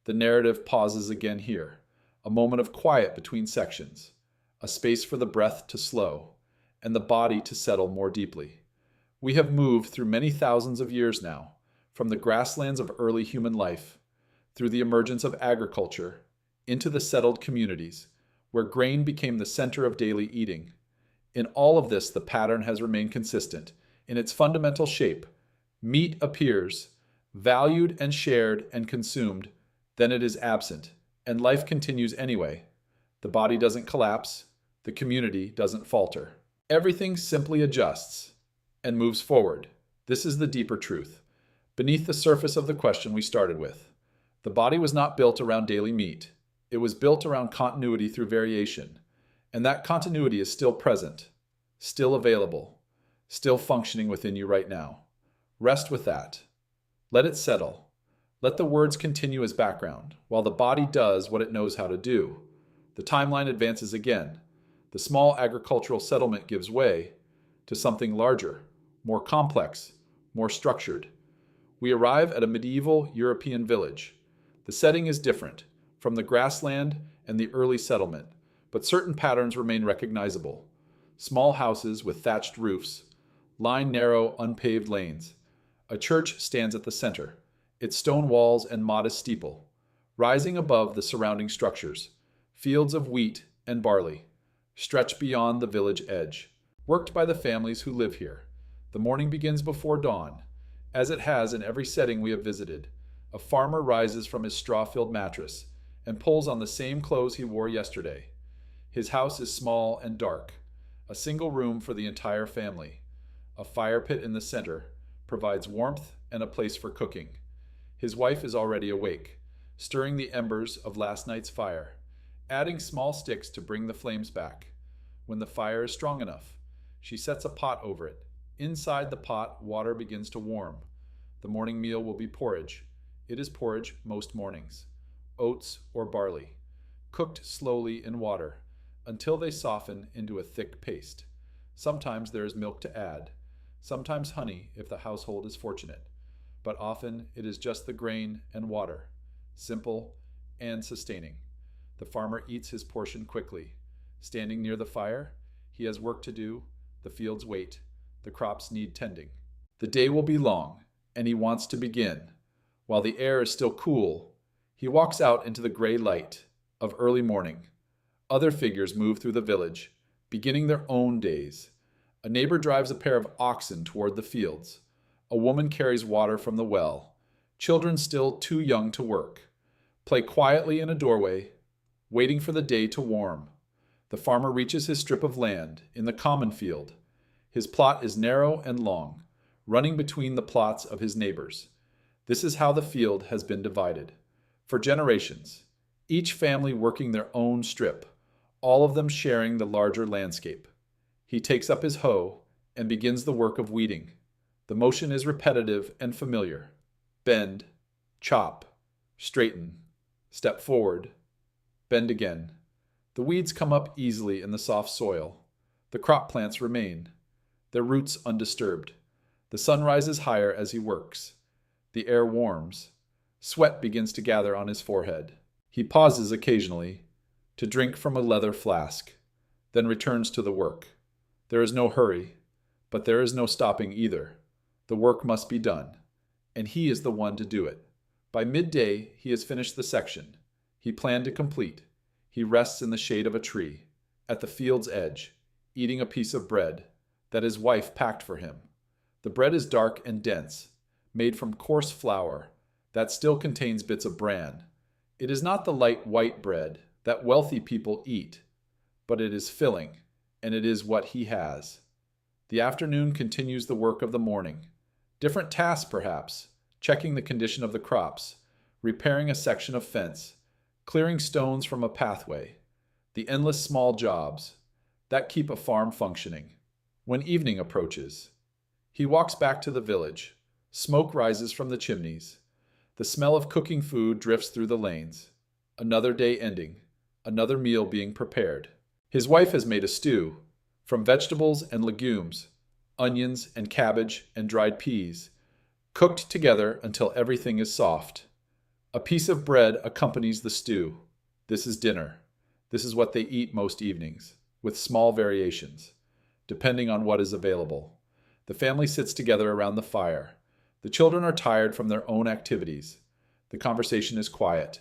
The narrative pauses again here, a moment of quiet between sections, a space for the breath to slow, and the body to settle more deeply. We have moved through many thousands of years now, from the grasslands of early human life, through the emergence of agriculture, into the settled communities, where grain became the center of daily eating. In all of this, the pattern has remained consistent. In its fundamental shape, meat appears, valued and shared and consumed, then it is absent, and life continues anyway. The body doesn't collapse, the community doesn't falter. Everything simply adjusts and moves forward. This is the deeper truth, beneath the surface of the question we started with. The body was not built around daily meat. It was built around continuity through variation, and that continuity is still present, still available, still functioning within you right now. Rest with that. Let it settle. Let the words continue as background, while the body does what it knows how to do. The timeline advances again. The small agricultural settlement gives way to something larger, more complex, more structured. We arrive at a medieval European village. The setting is different from the grassland and the early settlement, but certain patterns remain recognizable. Small houses with thatched roofs line narrow, unpaved lanes. A church stands at the center, its stone walls and modest steeple, rising above the surrounding structures. Fields of wheat and barley stretch beyond the village edge, worked by the families who live here. The morning begins before dawn, as it has in every setting we have visited. A farmer rises from his straw-filled mattress and pulls on the same clothes he wore yesterday. His house is small and dark, a single room for the entire family. A fire pit in the center provides warmth and a place for cooking. His wife is already awake, stirring the embers of last night's fire, adding small sticks to bring the flames back. When the fire is strong enough, she sets a pot over it. Inside the pot, water begins to warm. The morning meal will be porridge. It is porridge most mornings. Oats or barley, cooked slowly in water until they soften into a thick paste. Sometimes there is milk to add, sometimes honey if the household is fortunate, but often it is just the grain and water, simple and sustaining. The farmer eats his portion quickly. Standing near the fire, he has work to do, the fields wait, the crops need tending. The day will be long, and he wants to begin. While the air is still cool, he walks out into the gray light of early morning. Other figures move through the village, beginning their own days. A neighbor drives a pair of oxen toward the fields. A woman carries water from the well. Children still too young to work play quietly in a doorway, waiting for the day to warm. The farmer reaches his strip of land in the common field. His plot is narrow and long, running between the plots of his neighbors. This is how the field has been divided. For generations, each family working their own strip, all of them sharing the larger landscape. He takes up his hoe and begins the work of weeding. The motion is repetitive and familiar. Bend, chop, straighten, step forward, bend again. The weeds come up easily in the soft soil. The crop plants remain, their roots undisturbed. The sun rises higher as he works. The air warms. Sweat begins to gather on his forehead. He pauses occasionally to drink from a leather flask, then returns to the work. There is no hurry, but there is no stopping either. The work must be done, and he is the one to do it. By midday, he has finished the section he planned to complete. He rests in the shade of a tree, at the field's edge, eating a piece of bread that his wife packed for him. The bread is dark and dense, made from coarse flour that still contains bits of bran. It is not the light white bread that wealthy people eat, but it is filling, and it is what he has. The afternoon continues the work of the morning. Different tasks, perhaps, checking the condition of the crops, repairing a section of fence, clearing stones from a pathway, the endless small jobs that keep a farm functioning. When evening approaches, he walks back to the village. Smoke rises from the chimneys. The smell of cooking food drifts through the lanes. Another day ending, another meal being prepared. His wife has made a stew, from vegetables and legumes, onions and cabbage and dried peas, cooked together until everything is soft. A piece of bread accompanies the stew. This is dinner. This is what they eat most evenings, with small variations, depending on what is available. The family sits together around the fire. The children are tired from their own activities. The conversation is quiet.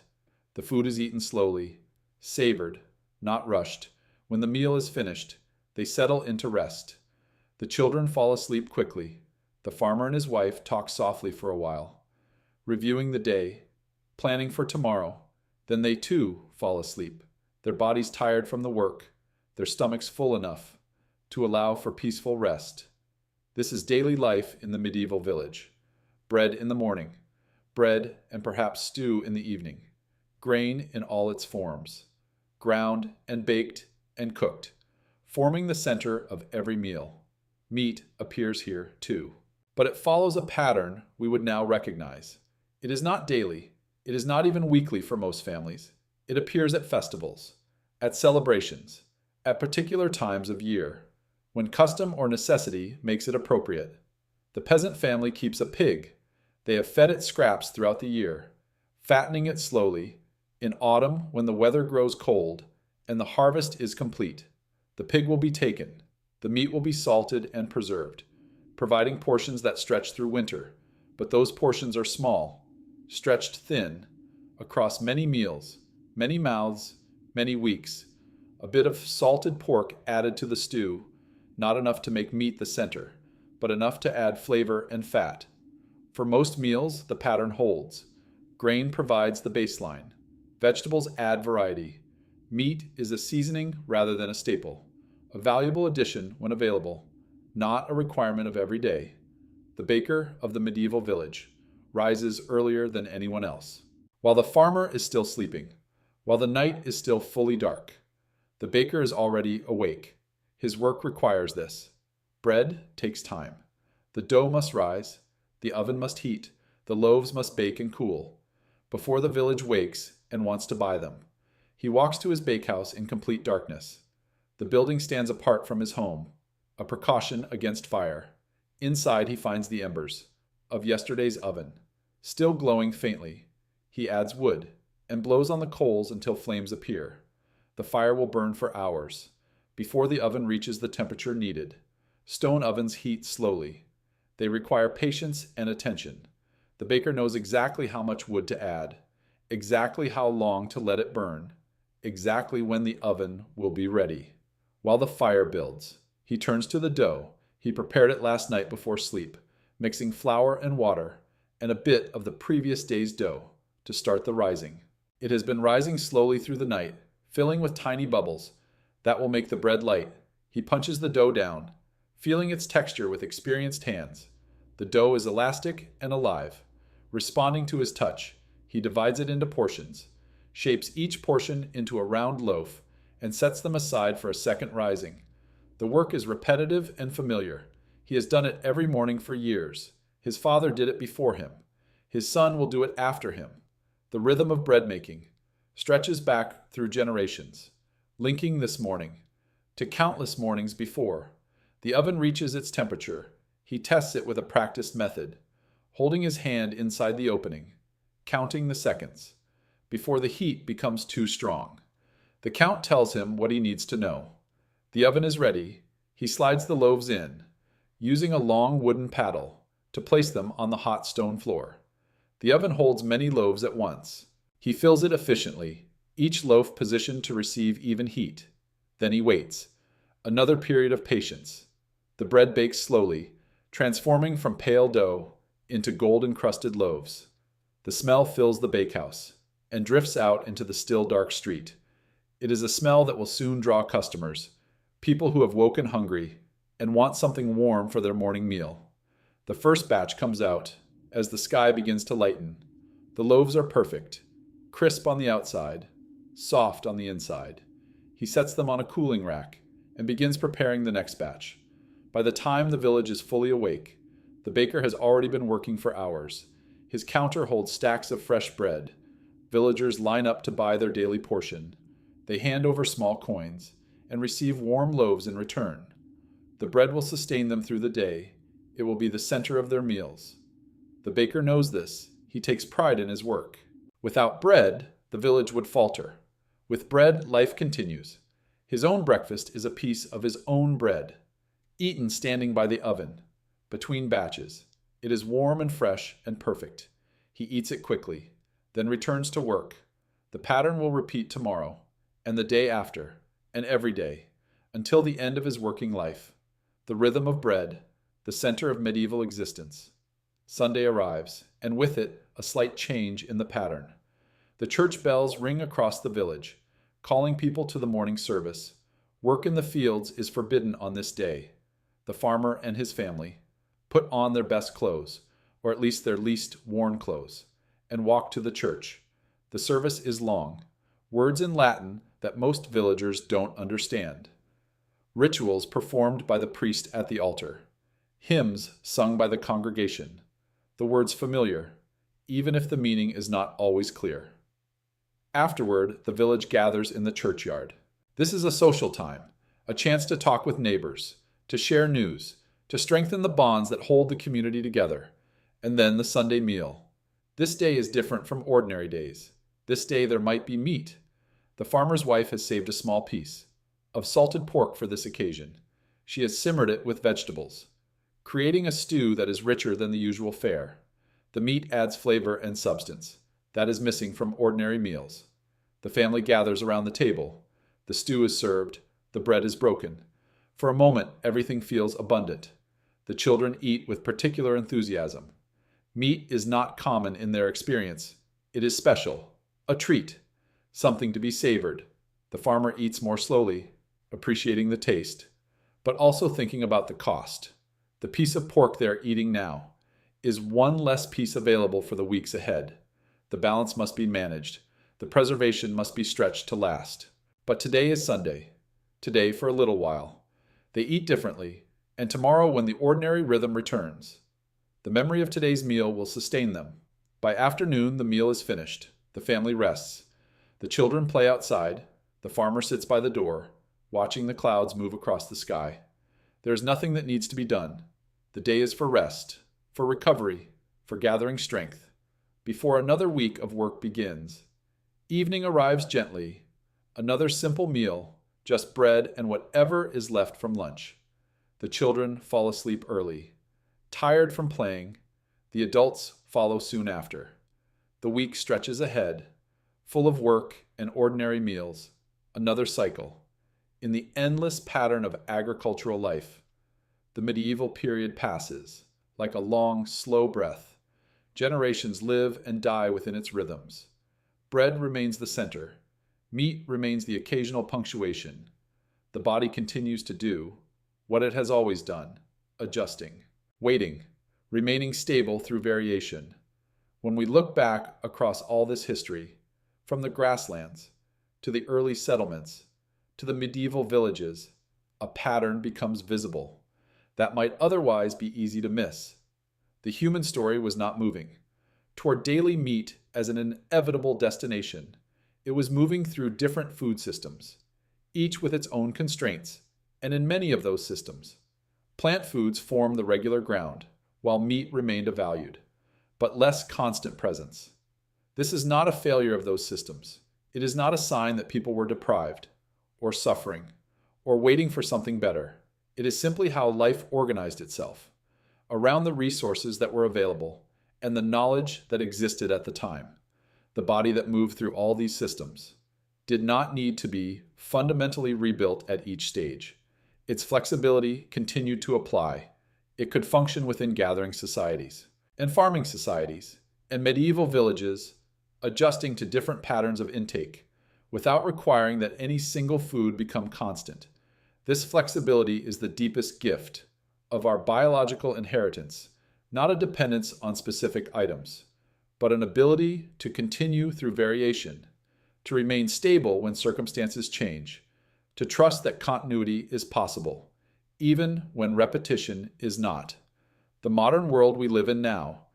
The food is eaten slowly, savored, not rushed. When the meal is finished, they settle into rest. The children fall asleep quickly. The farmer and his wife talk softly for a while, reviewing the day, planning for tomorrow. Then they too fall asleep, their bodies tired from the work, their stomachs full enough to allow for peaceful rest. This is daily life in the medieval village. Bread in the morning, bread and perhaps stew in the evening, grain in all its forms, ground and baked and cooked, forming the center of every meal. Meat appears here too. But it follows a pattern we would now recognize. It is not daily. It is not even weekly for most families. It appears at festivals, at celebrations, at particular times of year, when custom or necessity makes it appropriate. The peasant family keeps a pig. They have fed it scraps throughout the year, fattening it slowly. In autumn, when the weather grows cold and the harvest is complete, the pig will be taken. The meat will be salted and preserved, providing portions that stretch through winter. But those portions are small, stretched thin, across many meals, many mouths, many weeks. A bit of salted pork added to the stew, not enough to make meat the center, but enough to add flavor and fat. For most meals, the pattern holds. Grain provides the baseline. Vegetables add variety. Meat is a seasoning rather than a staple, a valuable addition when available, not a requirement of every day. The baker of the medieval village rises earlier than anyone else. While the farmer is still sleeping, while the night is still fully dark, the baker is already awake. His work requires this. Bread takes time. The dough must rise, the oven must heat, the loaves must bake and cool, before the village wakes and wants to buy them. He walks to his bakehouse in complete darkness. The building stands apart from his home, a precaution against fire. Inside he finds the embers of yesterday's oven, still glowing faintly. He adds wood and blows on the coals until flames appear. The fire will burn for hours before the oven reaches the temperature needed. Stone ovens heat slowly. They require patience and attention. The baker knows exactly how much wood to add, exactly how long to let it burn, exactly when the oven will be ready. While the fire builds, he turns to the dough. He prepared it last night before sleep, mixing flour and water and a bit of the previous day's dough to start the rising. It has been rising slowly through the night, filling with tiny bubbles. That will make the bread light. He punches the dough down, feeling its texture with experienced hands. The dough is elastic and alive. Responding to his touch, he divides it into portions, shapes each portion into a round loaf, and sets them aside for a second rising. The work is repetitive and familiar. He has done it every morning for years. His father did it before him. His son will do it after him. The rhythm of bread making stretches back through generations, linking this morning to countless mornings before. The oven reaches its temperature. He tests it with a practiced method, holding his hand inside the opening, counting the seconds, before the heat becomes too strong. The count tells him what he needs to know. The oven is ready. He slides the loaves in, using a long wooden paddle to place them on the hot stone floor. The oven holds many loaves at once. He fills it efficiently, each loaf positioned to receive even heat. Then he waits. Another period of patience. The bread bakes slowly, transforming from pale dough into gold-encrusted loaves. The smell fills the bakehouse and drifts out into the still dark street. It is a smell that will soon draw customers, people who have woken hungry and want something warm for their morning meal. The first batch comes out as the sky begins to lighten. The loaves are perfect, crisp on the outside, soft on the inside. He sets them on a cooling rack and begins preparing the next batch. By the time the village is fully awake, the baker has already been working for hours. His counter holds stacks of fresh bread. Villagers line up to buy their daily portion. They hand over small coins and receive warm loaves in return. The bread will sustain them through the day. It will be the center of their meals. The baker knows this. He takes pride in his work. Without bread, the village would falter. With bread, life continues. His own breakfast is a piece of his own bread, eaten standing by the oven, between batches. It is warm and fresh and perfect. He eats it quickly, then returns to work. The pattern will repeat tomorrow, and the day after, and every day, until the end of his working life. The rhythm of bread, the center of medieval existence. Sunday arrives, and with it, a slight change in the pattern. The church bells ring across the village, calling people to the morning service. Work in the fields is forbidden on this day. The farmer and his family put on their best clothes, or at least their least worn clothes, and walk to the church. The service is long, words in Latin that most villagers don't understand. Rituals performed by the priest at the altar. Hymns sung by the congregation. The words familiar, even if the meaning is not always clear. Afterward, the village gathers in the churchyard. This is a social time, a chance to talk with neighbors, to share news, to strengthen the bonds that hold the community together. And then the Sunday meal. This day is different from ordinary days. This day there might be meat. The farmer's wife has saved a small piece of salted pork for this occasion. She has simmered it with vegetables, creating a stew that is richer than the usual fare. The meat adds flavor and substance that is missing from ordinary meals. The family gathers around the table. The stew is served. The bread is broken. For a moment, everything feels abundant. The children eat with particular enthusiasm. Meat is not common in their experience. It is special, a treat, something to be savored. The farmer eats more slowly, appreciating the taste, but also thinking about the cost. The piece of pork they are eating now is one less piece available for the weeks ahead. The balance must be managed. The preservation must be stretched to last. But today is Sunday. Today for a little while. They eat differently, and tomorrow when the ordinary rhythm returns, the memory of today's meal will sustain them. By afternoon, the meal is finished. The family rests. The children play outside. The farmer sits by the door, watching the clouds move across the sky. There is nothing that needs to be done. The day is for rest, for recovery, for gathering strength, before another week of work begins. Evening arrives gently, another simple meal, just bread and whatever is left from lunch. The children fall asleep early, tired from playing. The adults follow soon after. The week stretches ahead, full of work and ordinary meals, another cycle. In the endless pattern of agricultural life, the medieval period passes, like a long, slow breath. Generations live and die within its rhythms. Bread remains the center. Meat remains the occasional punctuation. The body continues to do what it has always done, adjusting, waiting, remaining stable through variation. When we look back across all this history, from the grasslands to the early settlements to the medieval villages, a pattern becomes visible that might otherwise be easy to miss. The human story was not moving toward daily meat as an inevitable destination. It was moving through different food systems, each with its own constraints, and in many of those systems, plant foods formed the regular ground, while meat remained a valued, but less constant presence. This is not a failure of those systems. It is not a sign that people were deprived, or suffering, or waiting for something better. It is simply how life organized itself, around the resources that were available, and the knowledge that existed at the time. The body that moved through all these systems did not need to be fundamentally rebuilt at each stage. Its flexibility continued to apply. It could function within gathering societies, and farming societies, and medieval villages, adjusting to different patterns of intake, without requiring that any single food become constant. This flexibility is the deepest gift of our biological inheritance, not a dependence on specific items, but an ability to continue through variation, to remain stable when circumstances change, to trust that continuity is possible, even when repetition is not. The modern world we live in now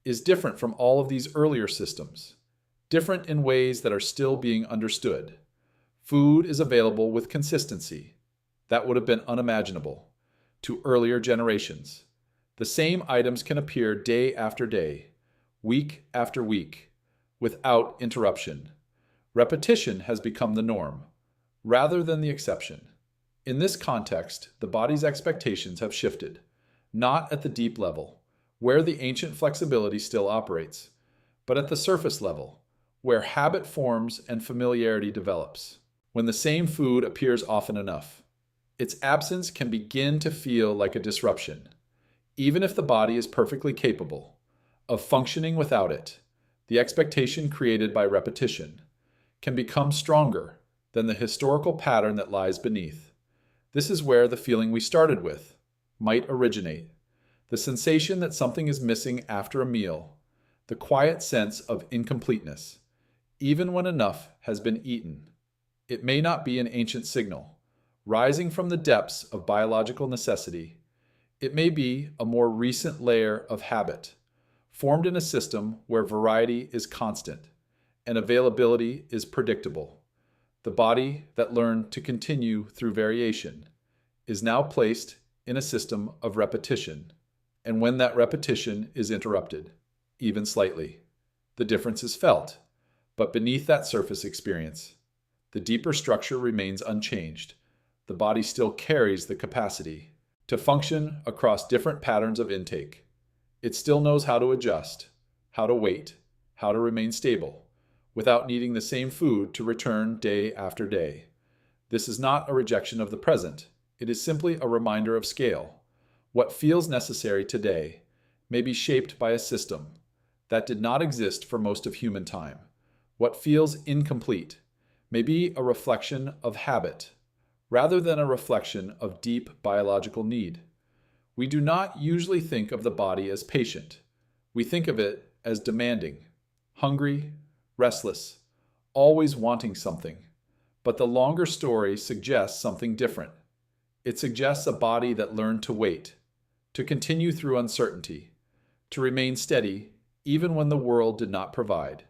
is different from all of these earlier systems, different in ways that are still being understood. Food is available with consistency. That would have been unimaginable to earlier generations. The same items can appear day after day, week after week, without interruption. Repetition has become the norm, rather than the exception. In this context, the body's expectations have shifted, not at the deep level, where the ancient flexibility still operates, but at the surface level, where habit forms and familiarity develops. When the same food appears often enough, its absence can begin to feel like a disruption. Even if the body is perfectly capable of functioning without it, the expectation created by repetition can become stronger than the historical pattern that lies beneath. This is where the feeling we started with might originate. The sensation that something is missing after a meal, the quiet sense of incompleteness, even when enough has been eaten. It may not be an ancient signal, rising from the depths of biological necessity. It may be a more recent layer of habit, formed in a system where variety is constant and availability is predictable. The body that learned to continue through variation is now placed in a system of repetition, and when that repetition is interrupted, even slightly, the difference is felt, but beneath that surface experience, the deeper structure remains unchanged. The body still carries the capacity to function across different patterns of intake. It still knows how to adjust, how to wait, how to remain stable, without needing the same food to return day after day. This is not a rejection of the present. It is simply a reminder of scale. What feels necessary today may be shaped by a system that did not exist for most of human time. What feels incomplete may be a reflection of habit, rather than a reflection of deep biological need. We do not usually think of the body as patient. We think of it as demanding, hungry, restless, always wanting something. But the longer story suggests something different. It suggests a body that learned to wait, to continue through uncertainty, to remain steady even when the world did not provide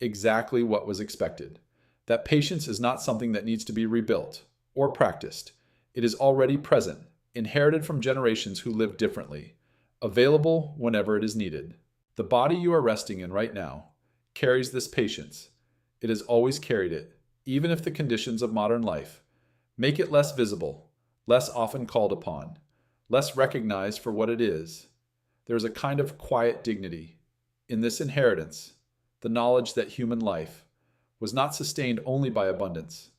exactly what was expected. That patience is not something that needs to be rebuilt or practiced. It is already present, inherited from generations who lived differently, available whenever it is needed. The body you are resting in right now carries this patience. It has always carried it, even if the conditions of modern life make it less visible, less often called upon, less recognized for what it is. There is a kind of quiet dignity in this inheritance, the knowledge that human life was not sustained only by abundance,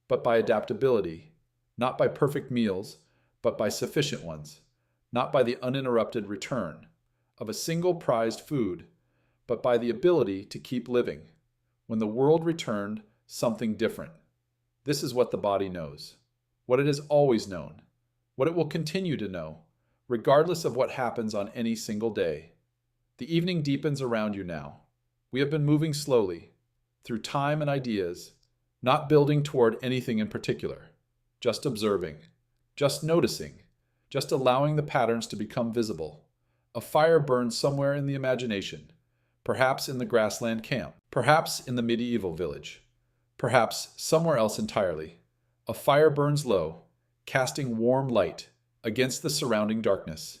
but by adaptability, not by perfect meals, but by sufficient ones, not by the uninterrupted return of a single prized food, but by the ability to keep living. When the world returned, something different. This is what the body knows, what it has always known, what it will continue to know, regardless of what happens on any single day. The evening deepens around you now. We have been moving slowly, through time and ideas, not building toward anything in particular, just observing, just noticing, just allowing the patterns to become visible. A fire burns somewhere in the imagination, perhaps in the grassland camp, perhaps in the medieval village, perhaps somewhere else entirely. A fire burns low, casting warm light against the surrounding darkness.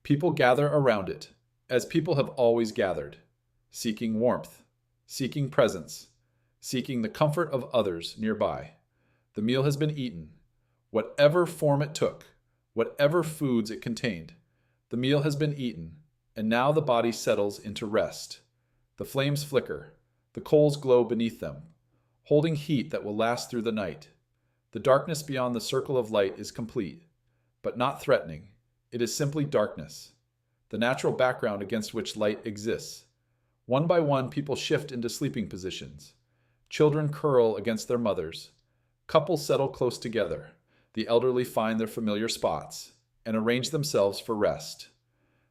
People gather around it, as people have always gathered, seeking warmth, seeking presence, seeking the comfort of others nearby. The meal has been eaten, whatever form it took, whatever foods it contained. The meal has been eaten, and now the body settles into rest. The flames flicker, the coals glow beneath them, holding heat that will last through the night. The darkness beyond the circle of light is complete, but not threatening. It is simply darkness, the natural background against which light exists. One by one, people shift into sleeping positions. Children curl against their mothers. Couples settle close together. The elderly find their familiar spots and arrange themselves for rest.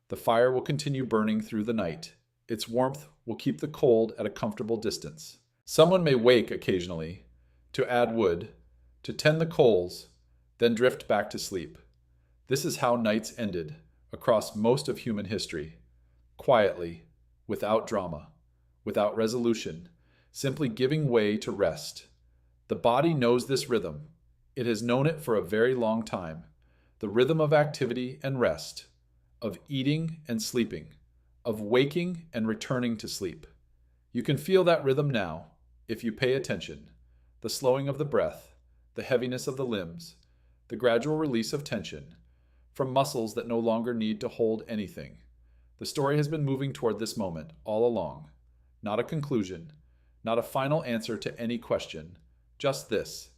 The fire will continue burning through the night. Its warmth will keep the cold at a comfortable distance. Someone may wake occasionally to add wood, to tend the coals, then drift back to sleep. This is how nights ended across most of human history, quietly, without drama, without resolution, simply giving way to rest. The body knows this rhythm. It has known it for a very long time. The rhythm of activity and rest, of eating and sleeping, of waking and returning to sleep. You can feel that rhythm now, if you pay attention. The slowing of the breath, the heaviness of the limbs, the gradual release of tension from muscles that no longer need to hold anything. The story has been moving toward this moment all along. Not a conclusion, not a final answer to any question, just this: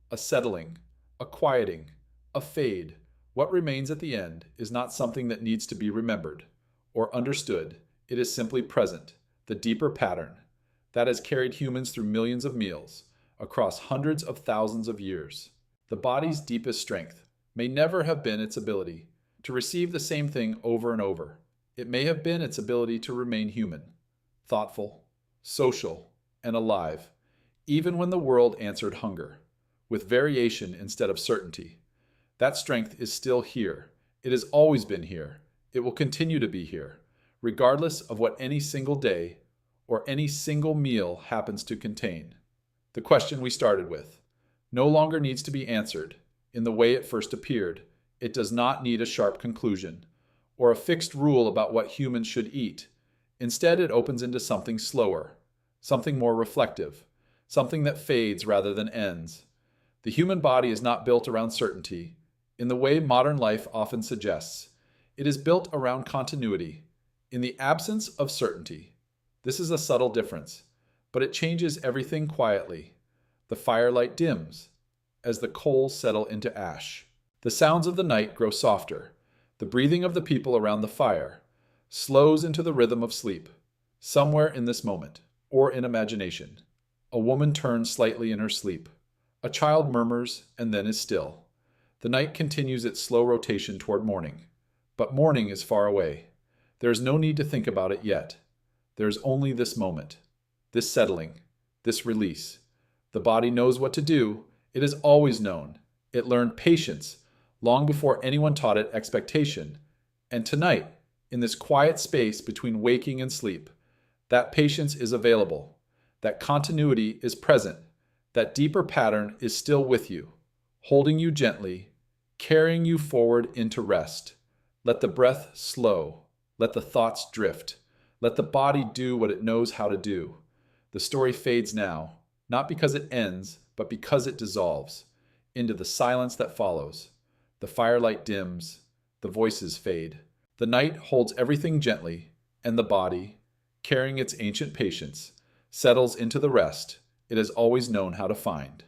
a settling, a quieting, a fade. What remains at the end is not something that needs to be remembered or understood. It is simply present, the deeper pattern that has carried humans through millions of meals across hundreds of thousands of years. The body's deepest strength may never have been its ability to receive the same thing over and over. It may have been its ability to remain human, thoughtful, social, and alive, even when the world answered hunger, with variation instead of certainty. That strength is still here. It has always been here. It will continue to be here, regardless of what any single day or any single meal happens to contain. The question we started with no longer needs to be answered in the way it first appeared. It does not need a sharp conclusion or a fixed rule about what humans should eat. Instead, it opens into something slower, something more reflective, something that fades rather than ends. The human body is not built around certainty in the way modern life often suggests. It is built around continuity, in the absence of certainty. This is a subtle difference, but it changes everything quietly. The firelight dims as the coals settle into ash. The sounds of the night grow softer. The breathing of the people around the fire slows into the rhythm of sleep. Somewhere in this moment, or in imagination, a woman turns slightly in her sleep. A child murmurs and then is still. The night continues its slow rotation toward morning. But morning is far away. There is no need to think about it yet. There is only this moment, this settling, this release. The body knows what to do. It has always known. It learned patience long before anyone taught it expectation. And tonight, in this quiet space between waking and sleep, that patience is available. That continuity is present. That deeper pattern is still with you, holding you gently carrying you forward into rest. Let the breath slow. Let the thoughts drift. Let the body do what it knows how to do. The story fades now, not because it ends, but because it dissolves into the silence that follows. The firelight dims. The voices fade. The night holds everything gently, and the body, carrying its ancient patience, settles into the rest it has always known how to find.